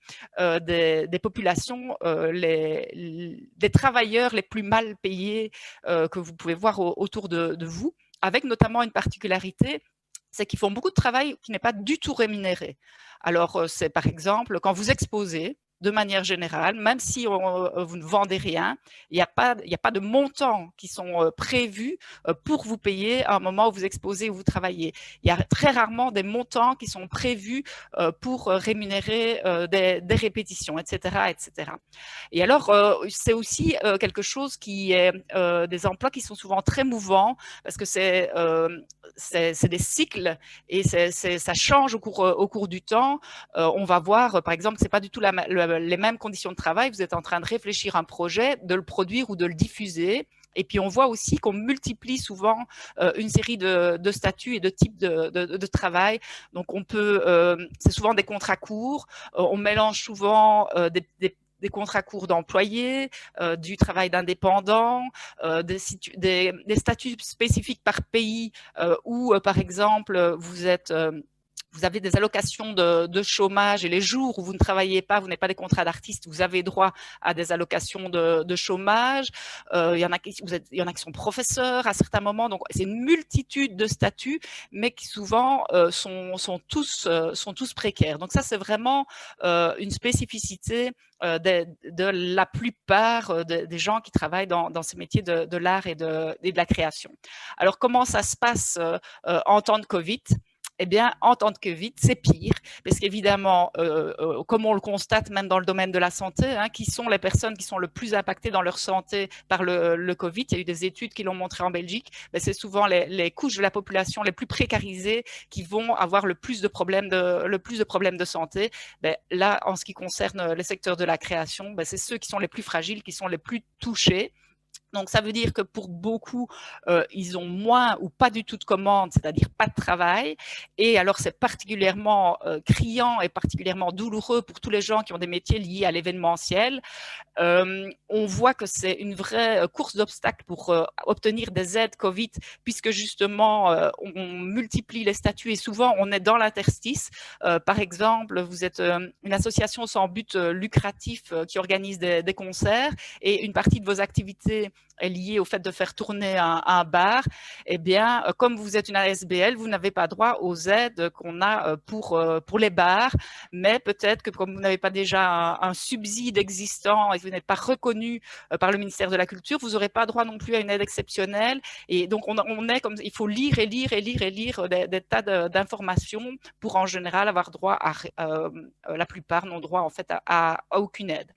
des populations, des travailleurs les plus mal payés que vous pouvez voir autour de vous, avec notamment une particularité, c'est qu'ils font beaucoup de travail qui n'est pas du tout rémunéré. Alors, c'est par exemple, quand vous exposez, de manière générale, même si vous ne vendez rien, il n'y a pas de montants qui sont prévus pour vous payer à un moment où vous exposez ou vous travaillez. Il y a très rarement des montants qui sont prévus pour rémunérer des répétitions, etc., etc. Et alors, c'est aussi quelque chose qui est des emplois qui sont souvent très mouvants parce que c'est des cycles et ça change au cours du temps. On va voir, par exemple, c'est pas du tout les mêmes conditions de travail. Vous êtes en train de réfléchir à un projet, de le produire ou de le diffuser. Et puis, on voit aussi qu'on multiplie souvent une série de statuts et de types de travail. Donc, c'est souvent des contrats courts. On mélange souvent des contrats courts d'employés, du travail d'indépendants, des statuts spécifiques par pays où, par exemple, vous avez des allocations de chômage et les jours où vous ne travaillez pas, vous n'avez pas des contrats d'artistes, vous avez droit à des allocations de chômage. Il y en a qui sont professeurs à certains moments. Donc, c'est une multitude de statuts, mais qui souvent sont tous précaires. Donc, ça, c'est vraiment une spécificité de la plupart des gens qui travaillent dans ces métiers de l'art et de la création. Alors, comment ça se passe en temps de Covid ? Eh bien, en temps de Covid, c'est pire, parce qu'évidemment, comme on le constate même dans le domaine de la santé, qui sont les personnes qui sont le plus impactées dans leur santé par le Covid, il y a eu des études qui l'ont montré en Belgique, mais c'est souvent les couches de la population les plus précarisées qui vont avoir le plus de problèmes de santé. Là, en ce qui concerne les secteurs de la création, c'est ceux qui sont les plus fragiles, qui sont les plus touchés. Donc, ça veut dire que pour beaucoup, ils ont moins ou pas du tout de commandes, c'est-à-dire pas de travail. Et alors, c'est particulièrement criant et particulièrement douloureux pour tous les gens qui ont des métiers liés à l'événementiel. On voit que c'est une vraie course d'obstacles pour obtenir des aides Covid, puisque justement, on multiplie les statuts et souvent, on est dans l'interstice. Par exemple, vous êtes une association sans but lucratif qui organise des concerts et une partie de vos activités est liée au fait de faire tourner un bar. Eh bien, comme vous êtes une ASBL, vous n'avez pas droit aux aides qu'on a pour les bars, mais peut-être que comme vous n'avez pas déjà un subside existant et que vous n'êtes pas reconnu par le ministère de la Culture, vous n'aurez pas droit non plus à une aide exceptionnelle. Et donc, on est comme il faut lire et lire et lire et lire des tas d'informations pour en général avoir droit à, la plupart n'ont droit en fait à aucune aide.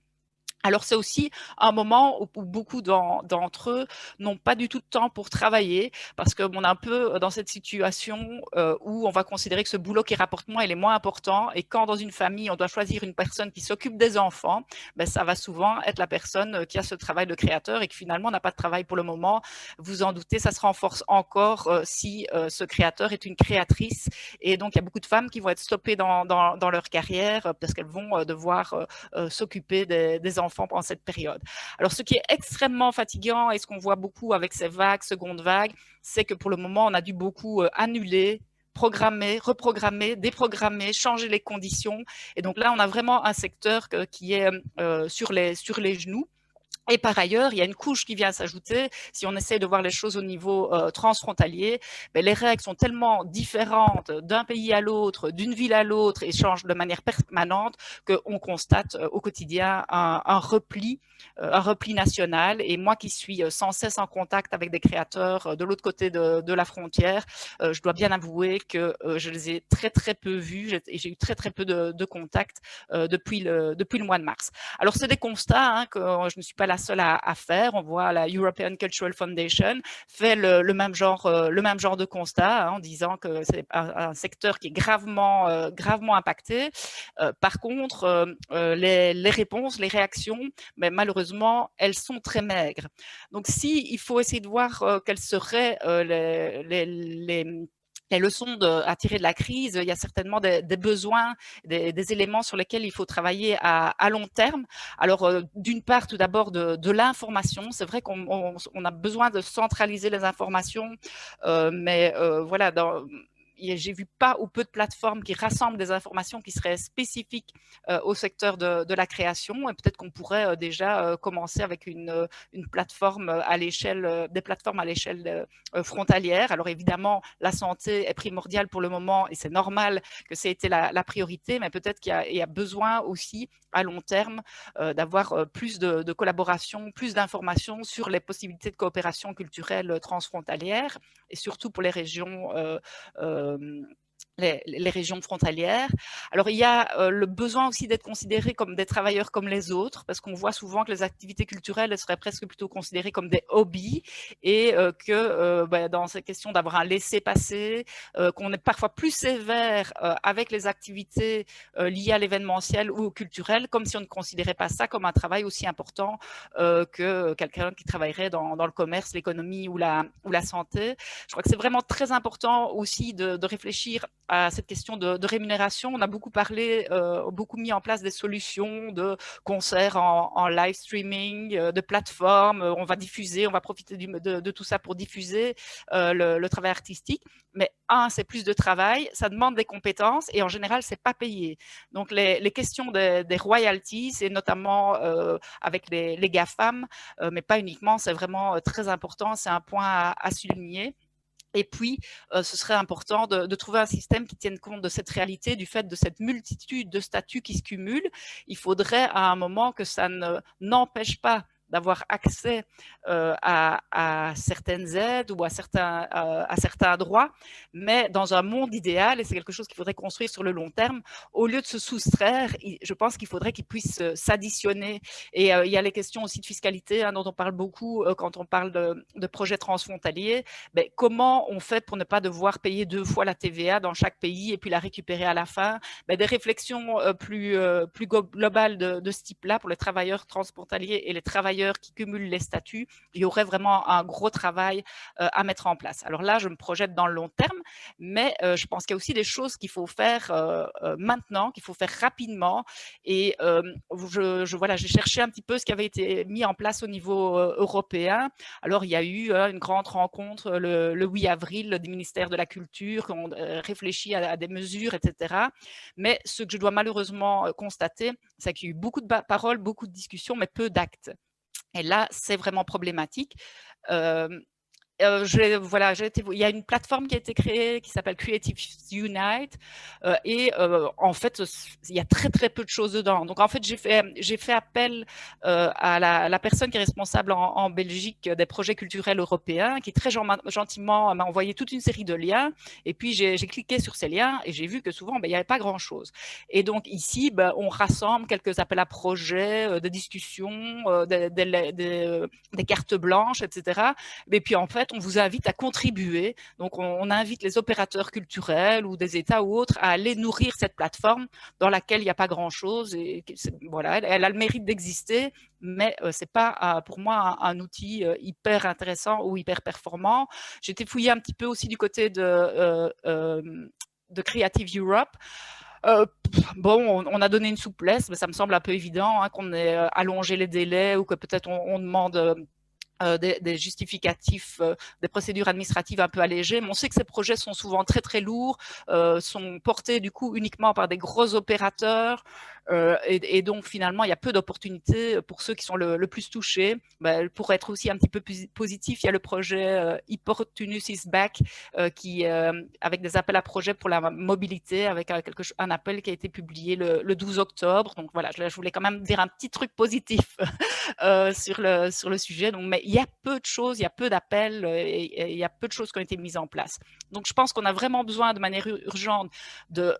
Alors, c'est aussi un moment où beaucoup d'entre eux n'ont pas du tout de temps pour travailler parce qu'on est un peu dans cette situation où on va considérer que ce boulot qui rapporte moins, il est moins important. Et quand dans une famille, on doit choisir une personne qui s'occupe des enfants, ben, ça va souvent être la personne qui a ce travail de créateur et qui finalement n'a pas de travail pour le moment. Vous en doutez, ça se renforce encore si ce créateur est une créatrice. Et donc, il y a beaucoup de femmes qui vont être stoppées dans leur carrière parce qu'elles vont devoir s'occuper des enfants pendant cette période. Alors, ce qui est extrêmement fatigant et ce qu'on voit beaucoup avec ces vagues, secondes vagues, c'est que pour le moment, on a dû beaucoup annuler, programmer, reprogrammer, déprogrammer, changer les conditions. Et donc là, on a vraiment un secteur qui est sur les genoux. Et par ailleurs, il y a une couche qui vient s'ajouter. Si on essaie de voir les choses au niveau transfrontalier, ben, les règles sont tellement différentes d'un pays à l'autre, d'une ville à l'autre et changent de manière permanente qu'on constate au quotidien un repli national. Et moi qui suis sans cesse en contact avec des créateurs de l'autre côté de la frontière, je dois bien avouer que je les ai très très peu vus et j'ai eu très très peu de contacts depuis le mois de mars. Alors c'est des constats que je ne suis pas la seule à faire. On voit la European Cultural Foundation fait le même genre de constat en disant que c'est un secteur qui est gravement impacté. Par contre, les réponses, les réactions, mais malheureusement, elles sont très maigres. Donc, il faut essayer de voir quelles seraient les leçons à tirer de la crise, il y a certainement des besoins, des éléments sur lesquels il faut travailler à long terme. Alors, d'une part, tout d'abord, de l'information. C'est vrai qu'on a besoin de centraliser les informations, mais voilà, j'ai vu pas ou peu de plateformes qui rassemblent des informations qui seraient spécifiques au secteur de la création. Et peut-être qu'on pourrait déjà commencer avec une plateforme à l'échelle, des plateformes à l'échelle frontalière. Alors évidemment, la santé est primordiale pour le moment et c'est normal que ça ait été la priorité, mais peut-être qu'il y a besoin aussi à long terme d'avoir plus de collaboration, plus d'informations sur les possibilités de coopération culturelle transfrontalière et surtout pour les régions les régions frontalières. Alors, il y a le besoin aussi d'être considérés comme des travailleurs comme les autres, parce qu'on voit souvent que les activités culturelles elles seraient presque plutôt considérées comme des hobbies et que dans ces questions d'avoir un laissez-passer, qu'on est parfois plus sévère avec les activités liées à l'événementiel ou au culturel, comme si on ne considérait pas ça comme un travail aussi important que quelqu'un qui travaillerait dans le commerce, l'économie ou la santé. Je crois que c'est vraiment très important aussi de réfléchir à cette question de rémunération. On a beaucoup parlé, beaucoup mis en place des solutions de concerts en live streaming, de plateformes. On va diffuser, on va profiter de tout ça pour diffuser le travail artistique. Mais c'est plus de travail, ça demande des compétences et en général, c'est pas payé. Donc, les questions des royalties, c'est notamment avec les GAFAM, mais pas uniquement, c'est vraiment très important, c'est un point à souligner. Et puis, ce serait important de trouver un système qui tienne compte de cette réalité, du fait de cette multitude de statuts qui se cumulent. Il faudrait à un moment que ça n'empêche pas d'avoir accès à certaines aides ou à certains droits, mais dans un monde idéal, et c'est quelque chose qu'il faudrait construire sur le long terme, au lieu de se soustraire, je pense qu'il faudrait qu'ils puissent s'additionner. Et il y a les questions aussi de fiscalité dont on parle beaucoup quand on parle de projets transfrontaliers. Ben, comment on fait pour ne pas devoir payer 2 fois la TVA dans chaque pays et puis la récupérer à la fin? Ben, des réflexions plus globales de ce type-là pour les travailleurs transfrontaliers et les travailleurs travailleurs qui cumulent les statuts, il y aurait vraiment un gros travail à mettre en place. Alors là, je me projette dans le long terme, mais je pense qu'il y a aussi des choses qu'il faut faire maintenant, qu'il faut faire rapidement. Et voilà, j'ai cherché un petit peu ce qui avait été mis en place au niveau européen. Alors, il y a eu une grande rencontre le 8 avril du ministère de la Culture, on réfléchit à des mesures, etc. Mais ce que je dois malheureusement constater, c'est qu'il y a eu beaucoup de paroles, beaucoup de discussions, mais peu d'actes. Et là, c'est vraiment problématique. Voilà, il y a une plateforme qui a été créée qui s'appelle Creative Unite en fait, il y a très très peu de choses dedans. Donc en fait, j'ai fait appel à la personne qui est responsable en Belgique des projets culturels européens, qui très gentiment m'a envoyé toute une série de liens. Et puis j'ai cliqué sur ces liens et j'ai vu que souvent, il n'y avait pas grand-chose. Et donc ici, on rassemble quelques appels à projets, des discussions, des cartes blanches, etc. Et puis en fait, on vous invite à contribuer. Donc, on invite les opérateurs culturels ou des États ou autres à aller nourrir cette plateforme dans laquelle il n'y a pas grand-chose. Et voilà, elle a le mérite d'exister, mais ce n'est pas pour moi un outil hyper intéressant ou hyper performant. J'ai été fouiller un petit peu aussi du côté de Creative Europe. On a donné une souplesse, mais ça me semble un peu évident qu'on ait allongé les délais ou que peut-être on demande des justificatifs, des procédures administratives un peu allégées, mais on sait que ces projets sont souvent très très lourds, sont portés du coup uniquement par des gros opérateurs, et donc finalement il y a peu d'opportunités pour ceux qui sont le plus touchés. Pour être aussi un petit peu plus positif, il y a le projet Opportunus is Back, qui avec des appels à projets pour la mobilité, avec un appel qui a été publié le 12 octobre. Donc voilà, je voulais quand même dire un petit truc positif sur le sujet. Donc, mais il y a peu de choses, il y a peu d'appels et il y a peu de choses qui ont été mises en place. Donc, je pense qu'on a vraiment besoin de manière urgente de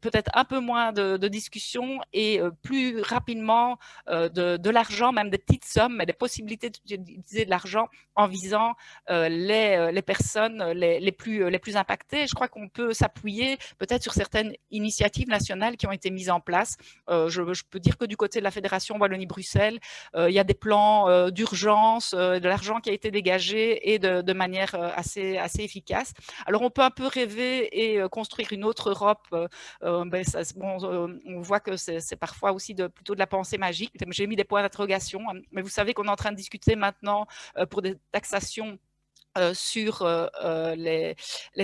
peut-être un peu moins de discussions et plus rapidement de l'argent, même des petites sommes, mais des possibilités d'utiliser de l'argent en visant les personnes les plus impactées. Je crois qu'on peut s'appuyer peut-être sur certaines initiatives nationales qui ont été mises en place. Je peux dire que du côté de la Fédération Wallonie-Bruxelles, il y a des plans d'urgence, de l'argent qui a été dégagé et de manière assez efficace. Alors, on peut un peu rêver et construire une autre Europe. On voit que c'est parfois aussi plutôt de la pensée magique. J'ai mis des points d'interrogation, mais vous savez qu'on est en train de discuter maintenant pour des taxations sur les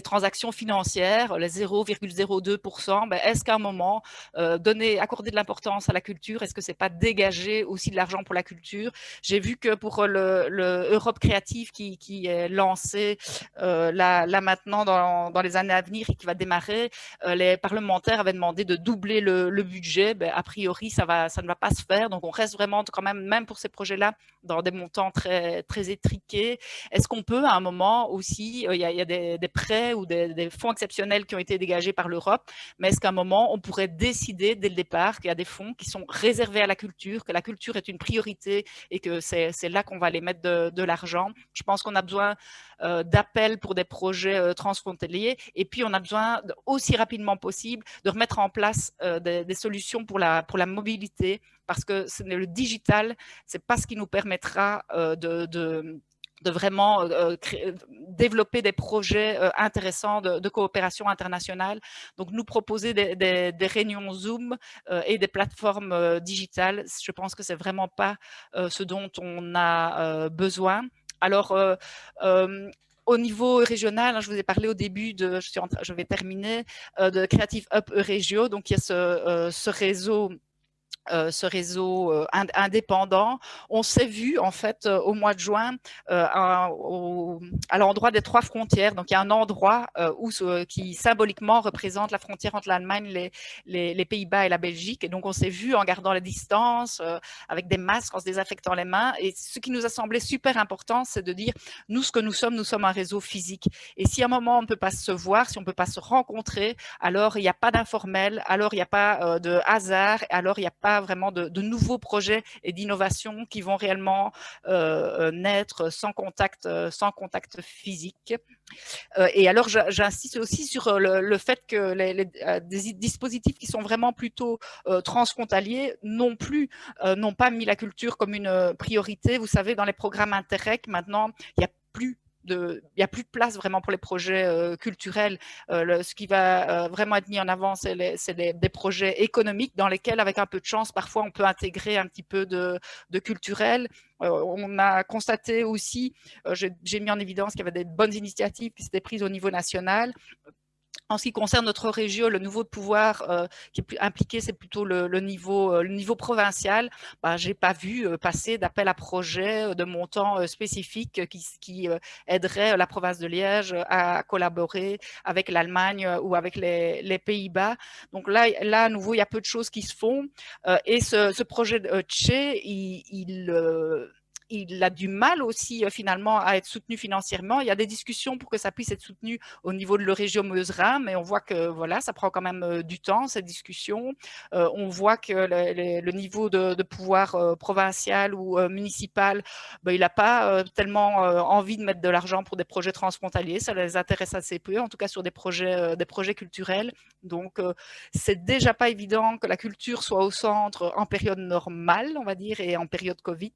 transactions financières, les 0,02%, est-ce qu'à un moment, accorder de l'importance à la culture, est-ce que c'est pas dégager aussi de l'argent pour la culture? J'ai vu que pour le Europe créative qui est lancé là maintenant dans les années à venir et qui va démarrer, les parlementaires avaient demandé de doubler le budget. A priori, ça ne va pas se faire. Donc, on reste vraiment quand même pour ces projets-là, dans des montants très, très étriqués. Est-ce qu'on peut, à un moment aussi, il y a des prêts ou des fonds exceptionnels qui ont été dégagés par l'Europe, mais est-ce qu'à un moment, on pourrait décider dès le départ qu'il y a des fonds qui sont réservés à la culture, que la culture est une priorité et que c'est là qu'on va aller mettre de l'argent? Je pense qu'on a besoin d'appels pour des projets transfrontaliers et puis on a besoin aussi rapidement possible de remettre en place des solutions pour la mobilité, parce que le digital, c'est pas ce qui nous permettra de vraiment développer des projets intéressants de coopération internationale. Donc, nous proposer des réunions Zoom et des plateformes digitales, je pense que c'est vraiment pas ce dont on a besoin. Alors, au niveau régional, je vous ai parlé au début je vais terminer, de Creative Hub Euregio. Donc, il y a ce réseau indépendant. On s'est vu en fait au mois de juin à l'endroit des 3 frontières. Donc il y a un endroit qui symboliquement représente la frontière entre l'Allemagne, les Pays-Bas et la Belgique. Et donc on s'est vu en gardant les distances, avec des masques, en se désinfectant les mains. Et ce qui nous a semblé super important, c'est de dire nous, ce que nous sommes un réseau physique. Et si à un moment on ne peut pas se voir, si on ne peut pas se rencontrer, alors il n'y a pas d'informel, alors il n'y a pas de hasard, alors il n'y a pas vraiment de nouveaux projets et d'innovations qui vont réellement naître sans contact physique. Et alors, j'insiste aussi sur le fait que des dispositifs qui sont vraiment plutôt transfrontaliers n'ont pas mis la culture comme une priorité. Vous savez, dans les programmes Interreg, maintenant, il n'y a plus de place vraiment pour les projets culturels. Ce qui va vraiment être mis en avant, c'est des projets économiques dans lesquels, avec un peu de chance, parfois on peut intégrer un petit peu de culturel. On a constaté aussi, j'ai mis en évidence qu'il y avait des bonnes initiatives qui s'étaient prises au niveau national. En ce qui concerne notre Regio, le niveau de pouvoir qui est plus impliqué, c'est plutôt le niveau provincial. J'ai pas vu passer d'appel à projet de montant spécifique qui aiderait la province de Liège à collaborer avec l'Allemagne ou avec les Pays-Bas. Donc là, à nouveau, il y a peu de choses qui se font. Et ce projet de Tché, il a du mal aussi finalement à être soutenu financièrement. Il y a des discussions pour que ça puisse être soutenu au niveau de l'Euregio Meuse-Rhine, mais on voit que voilà, ça prend quand même du temps, cette discussion. On voit que le niveau de pouvoir provincial ou municipal, il n'a pas tellement envie de mettre de l'argent pour des projets transfrontaliers. Ça les intéresse assez peu, en tout cas sur des projets culturels. Donc, c'est déjà pas évident que la culture soit au centre en période normale, on va dire, et en période Covid,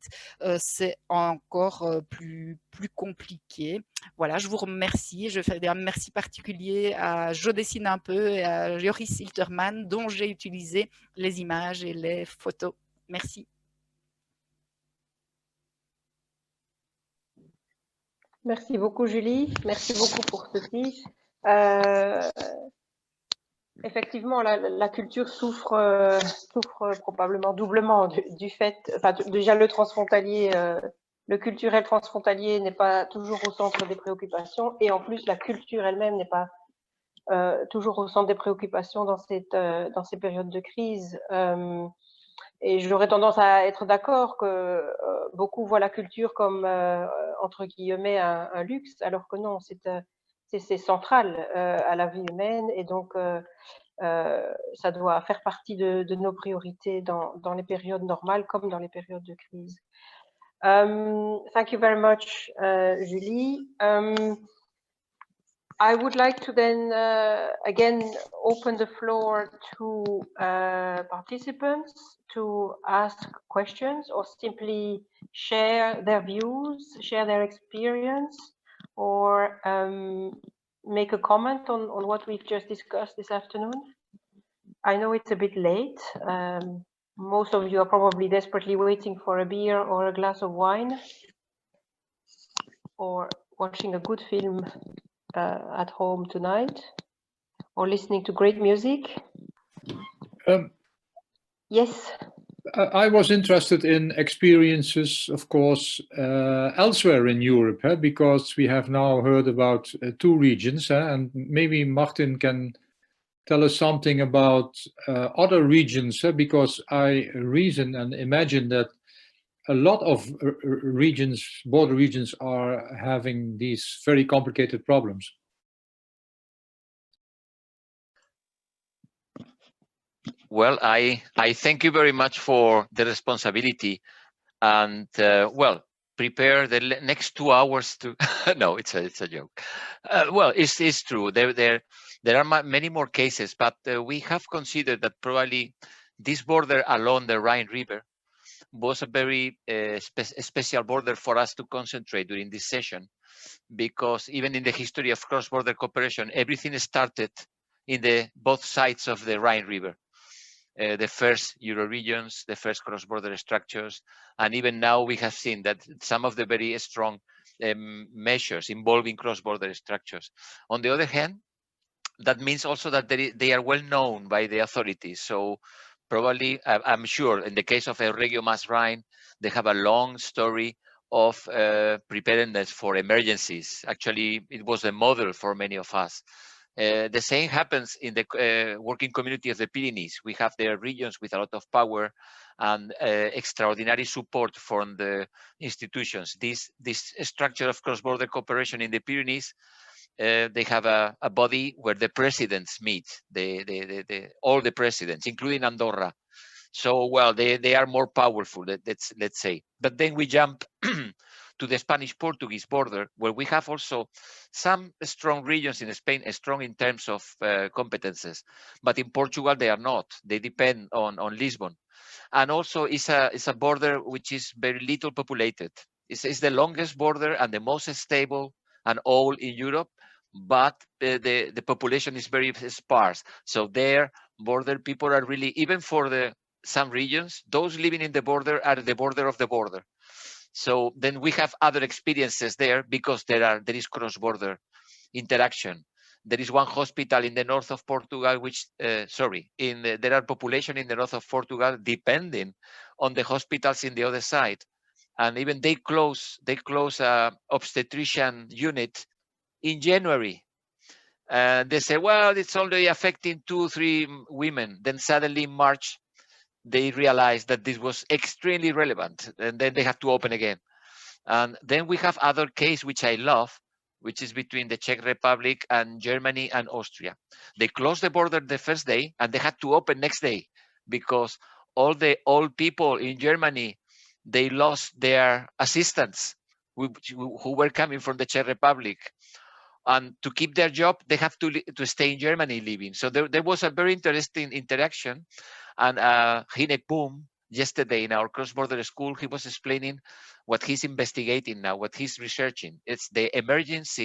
c'est encore plus compliqué. Voilà, je vous remercie. Je fais un merci particulier à Je dessine un peu et à Joris Hilterman, dont j'ai utilisé les images et les photos. Merci. Merci beaucoup, Julie. Merci beaucoup pour ceci. Effectivement, la culture souffre probablement doublement du fait, enfin, déjà le transfrontalier, le culturel transfrontalier n'est pas toujours au centre des préoccupations, et en plus la culture elle-même n'est pas toujours au centre des préoccupations dans ces périodes de crise. Et j'aurais tendance à être d'accord que beaucoup voient la culture comme entre guillemets un luxe, alors que non, c'est central à la vie humaine, et donc ça doit faire partie de nos priorités dans les périodes normales comme dans les périodes de crise. Thank you very much, Julie. I would like to then again open the floor to participants to ask questions or simply share their views, share their experience, or make a comment on what we've just discussed this afternoon. I know it's a bit late. Most of you are probably desperately waiting for a beer or a glass of wine, or watching a good film at home tonight, or listening to great music. Yes. I was interested in experiences, of course, elsewhere in Europe, because we have now heard about 2 regions, and maybe Martin can tell us something about other regions, because I reason and imagine that a lot of regions, border regions, are having these very complicated problems. Well, I thank you very much for the responsibility, and well, prepare the next 2 hours to. No, it's a joke. Well, it's true. There are many more cases, but we have considered that probably this border along the Rhine River was a very special border for us to concentrate during this session, because even in the history of cross-border cooperation, everything started in both sides of the Rhine River. The first Eurorégions, the first cross-border structures, and even now we have seen that some of the very strong measures involving cross-border structures. On the other hand, that means also that they are well known by the authorities. So probably, I'm sure, in the case of Euregio Meuse-Rhine, they have a long story of preparedness for emergencies. Actually, it was a model for many of us. The same happens in the working community of the Pyrenees. We have their regions with a lot of power and extraordinary support from the institutions. This structure of cross-border cooperation in the Pyrenees, they have a body where the presidents meet, all the presidents, including Andorra. So, well, they are more powerful, let's say. But then we jump to the Spanish-Portuguese border, where we have also some strong regions in Spain, strong in terms of competences. But in Portugal, they are not. They depend on Lisbon. And also, it's a border which is very little populated. It's the longest border and the most stable and all in Europe, but the population is very sparse. So there, border people are really, even for some regions, those living in the border are the border of the border. So then we have other experiences there because there is cross-border interaction. There is one hospital in the north of Portugal, which, there are population in the north of Portugal depending on the hospitals in the other side. And even they close obstetrician unit in January. They say, well, it's only affecting 2-3 women. Then suddenly in March, they realized that this was extremely relevant, and then they have to open again. And then we have other case, which I love, which is between the Czech Republic and Germany and Austria. They closed the border the first day, and they had to open next day because all the old people in Germany, they lost their assistants who were coming from the Czech Republic. And to keep their job, they have to stay in Germany living. So there was a very interesting interaction. And Hanique Boom, yesterday in our cross-border school, he was explaining what he's investigating now, what he's researching. It's the emergence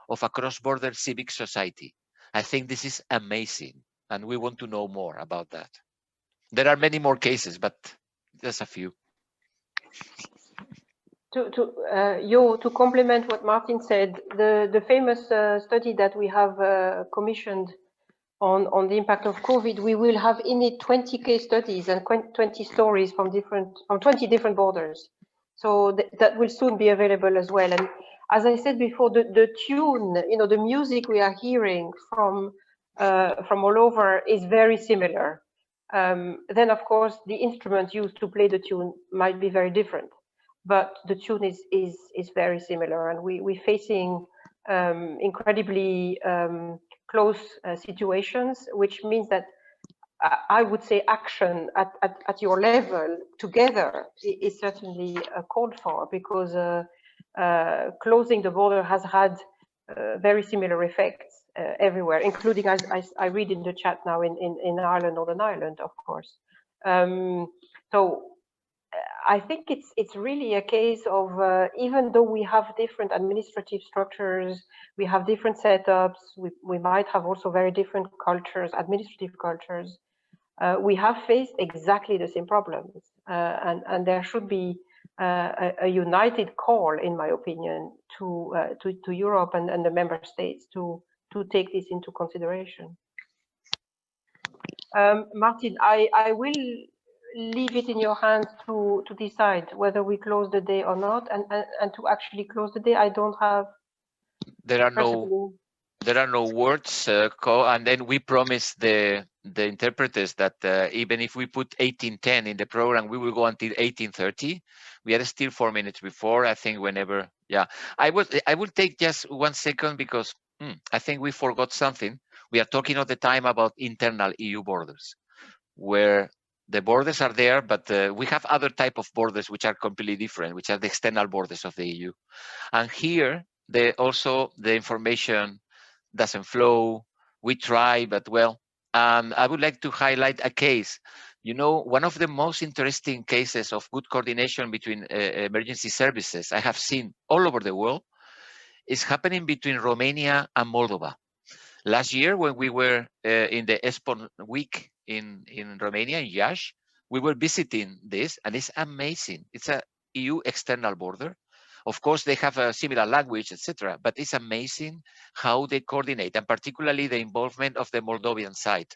of a cross-border civic society. I think this is amazing, and we want to know more about that. There are many more cases, but just a few. To complement what Martin said, the famous study that we have commissioned on the impact of COVID, we will have in it 20 case studies and 20 stories from 20 different borders. So that will soon be available as well. And as I said before, the tune, the music we are hearing from all over is very similar. Then, of course, the instrument used to play the tune might be very different, but the tune is very similar, and we're facing incredibly close situations, which means that I would say action at your level together is certainly called for, because closing the border has had very similar effects everywhere, including, as I read in the chat now, in Ireland, Northern Ireland, of course. So I think it's really a case of, even though we have different administrative structures, we have different setups, we might have also very different cultures, administrative cultures, we have faced exactly the same problems. And there should be a united call, in my opinion, to Europe and the member states to take this into consideration. Martin, I will leave it in your hands to decide whether we close the day or not, and to actually close the day. I don't have. There are no words, and then we promise the interpreters that even if we put 18:10 in the program, we will go until 18:30. We are still 4 minutes before. I think whenever, yeah. I will take just 1 second, because I think we forgot something. We are talking all the time about internal EU borders, where the borders are there, but we have other type of borders which are completely different, which are the external borders of the EU. And here, also the information doesn't flow. We try, but well, I would like to highlight a case. One of the most interesting cases of good coordination between emergency services I have seen all over the world is happening between Romania and Moldova. Last year, when we were in the ESPON week in Romania, in Iași, we were visiting this, and it's amazing. It's a EU external border. Of course, they have a similar language, etc., but it's amazing how they coordinate, and particularly the involvement of the Moldovan side.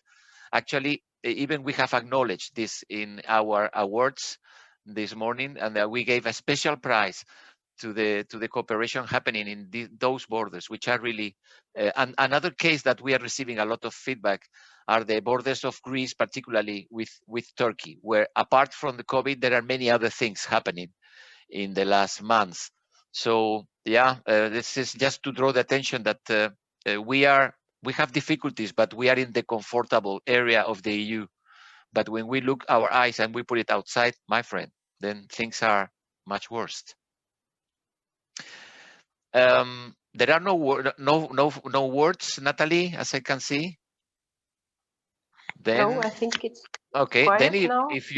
Actually, even we have acknowledged this in our awards this morning, and we gave a special prize to the cooperation happening in those borders, which are really and another case that we are receiving a lot of feedback are the borders of Greece, particularly with Turkey, where apart from the COVID, there are many other things happening in the last months. So yeah, this is just to draw the attention that we have difficulties, but we are in the comfortable area of the EU But when we look our eyes and we put it outside, my friend, then things are much worse. There are no words, Nathalie, as I can see. Then, No, I think it's okay. quiet Then now. if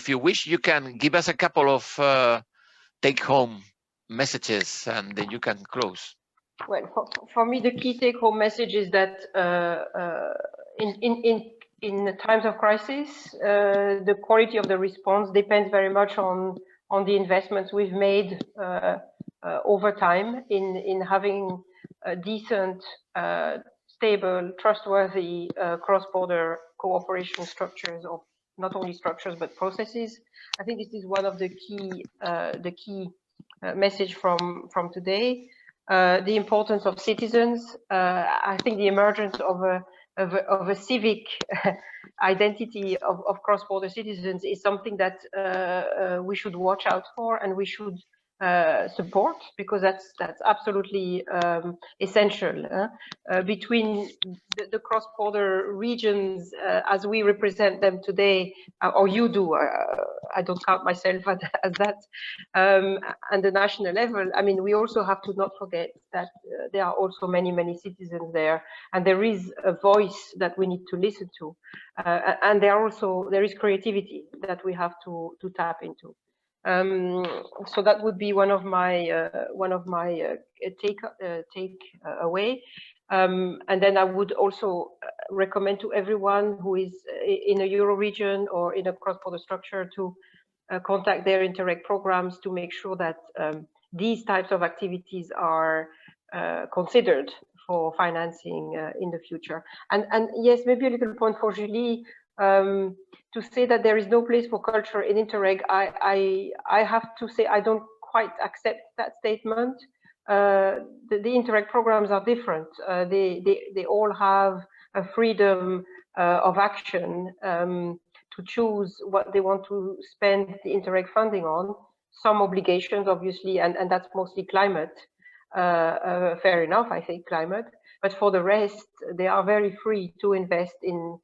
you wish, you can give us a couple of take-home messages, and then you can close. Well, for me, the key take-home message is that in times of crisis, the quality of the response depends very much on the investments we've made over time in having decent, stable, trustworthy cross-border cooperation structures, or not only structures but processes. I think this is one of the key message from today. The importance of citizens. I think the emergence of a civic identity of cross-border citizens is something that we should watch out for, and we should support, because that's absolutely essential. Between the cross-border regions as we represent them today, or you do, I don't count myself as that, and the national level, I mean, we also have to not forget that there are also many citizens there, and there is a voice that we need to listen to, and there is creativity that we have to tap into. So that would be one of my take away, and then I would also recommend to everyone who is in a Eurorégion or in a cross-border structure to contact their Interreg programs to make sure that these types of activities are considered for financing in the future. And yes, maybe a little point for Julie. To say that there is no place for culture in Interreg, I have to say I don't quite accept that statement. The Interreg programs are different. They all have a freedom of action to choose what they want to spend the Interreg funding on. Some obligations, obviously, and that's mostly climate. Fair enough, I think, climate. But for the rest, they are very free to invest in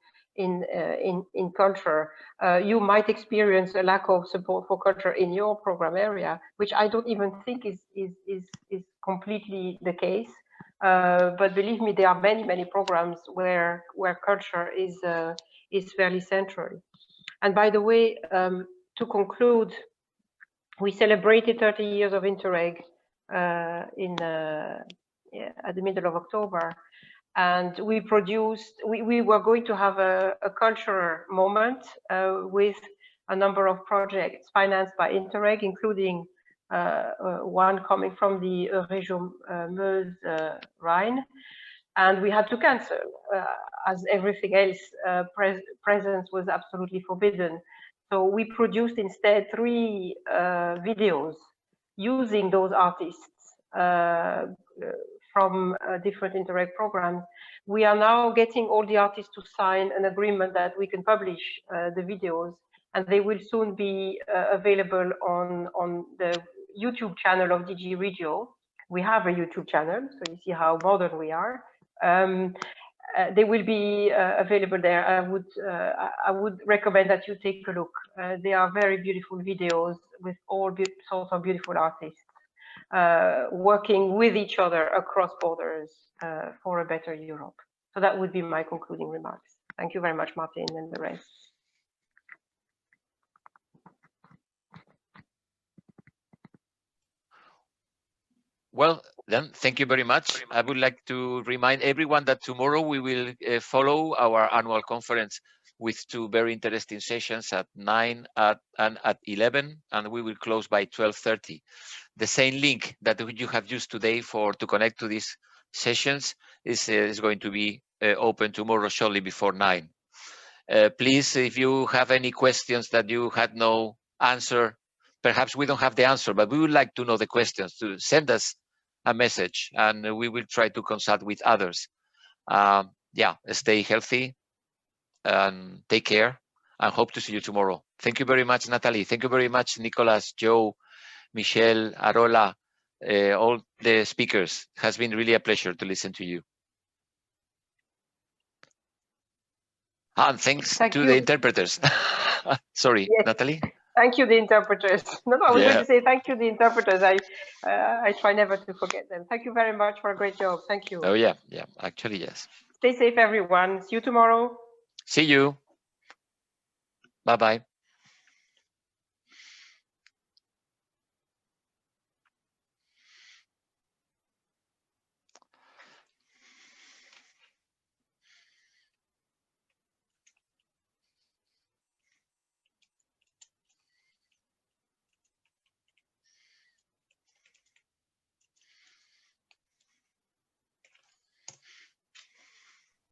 culture. You might experience a lack of support for culture in your program area, which I don't even think is completely the case. But believe me, there are many programs where culture is fairly central. And by the way, to conclude, we celebrated 30 years of Interreg at the middle of October. And we were going to have a cultural moment with a number of projects financed by Interreg, including one coming from the Euregio Meuse-Rhine. And we had to cancel, as everything else, presence was absolutely forbidden. So we produced instead 3 videos using those artists from different Interreg programs. We are now getting all the artists to sign an agreement that we can publish the videos, and they will soon be available on the YouTube channel of DG Regio. We have a YouTube channel, so you see how modern we are. They will be available there. I would recommend that you take a look. They are very beautiful videos with all sorts of beautiful artists working with each other across borders for a better Europe. So that would be my concluding remarks. Thank you very much, Martin, and the rest. Well, then, thank you very much. I would like to remind everyone that tomorrow we will follow our annual conference with 2 very interesting sessions at 9 and at 11, and we will close by 12:30. The same link that you have used today to connect to these sessions is going to be open tomorrow shortly before 9. Please, if you have any questions that you had no answer, perhaps we don't have the answer, but we would like to know the questions, to send us a message, and we will try to consult with others. Yeah, stay healthy and take care, and hope to see you tomorrow. Thank you very much, Nathalie. Thank you very much, Nicolas, Joe, Michelle, Arola, all the speakers. It has been really a pleasure to listen to you. And thanks Thank to you. the interpreters. Sorry, Yes. Nathalie. Thank you, the interpreters. No, I was Yeah. going to say thank you, the interpreters. I try never to forget them. Thank you very much for a great job. Thank you. Oh yeah, yeah. Actually, yes. Stay safe, everyone. See you tomorrow. See you. Bye bye.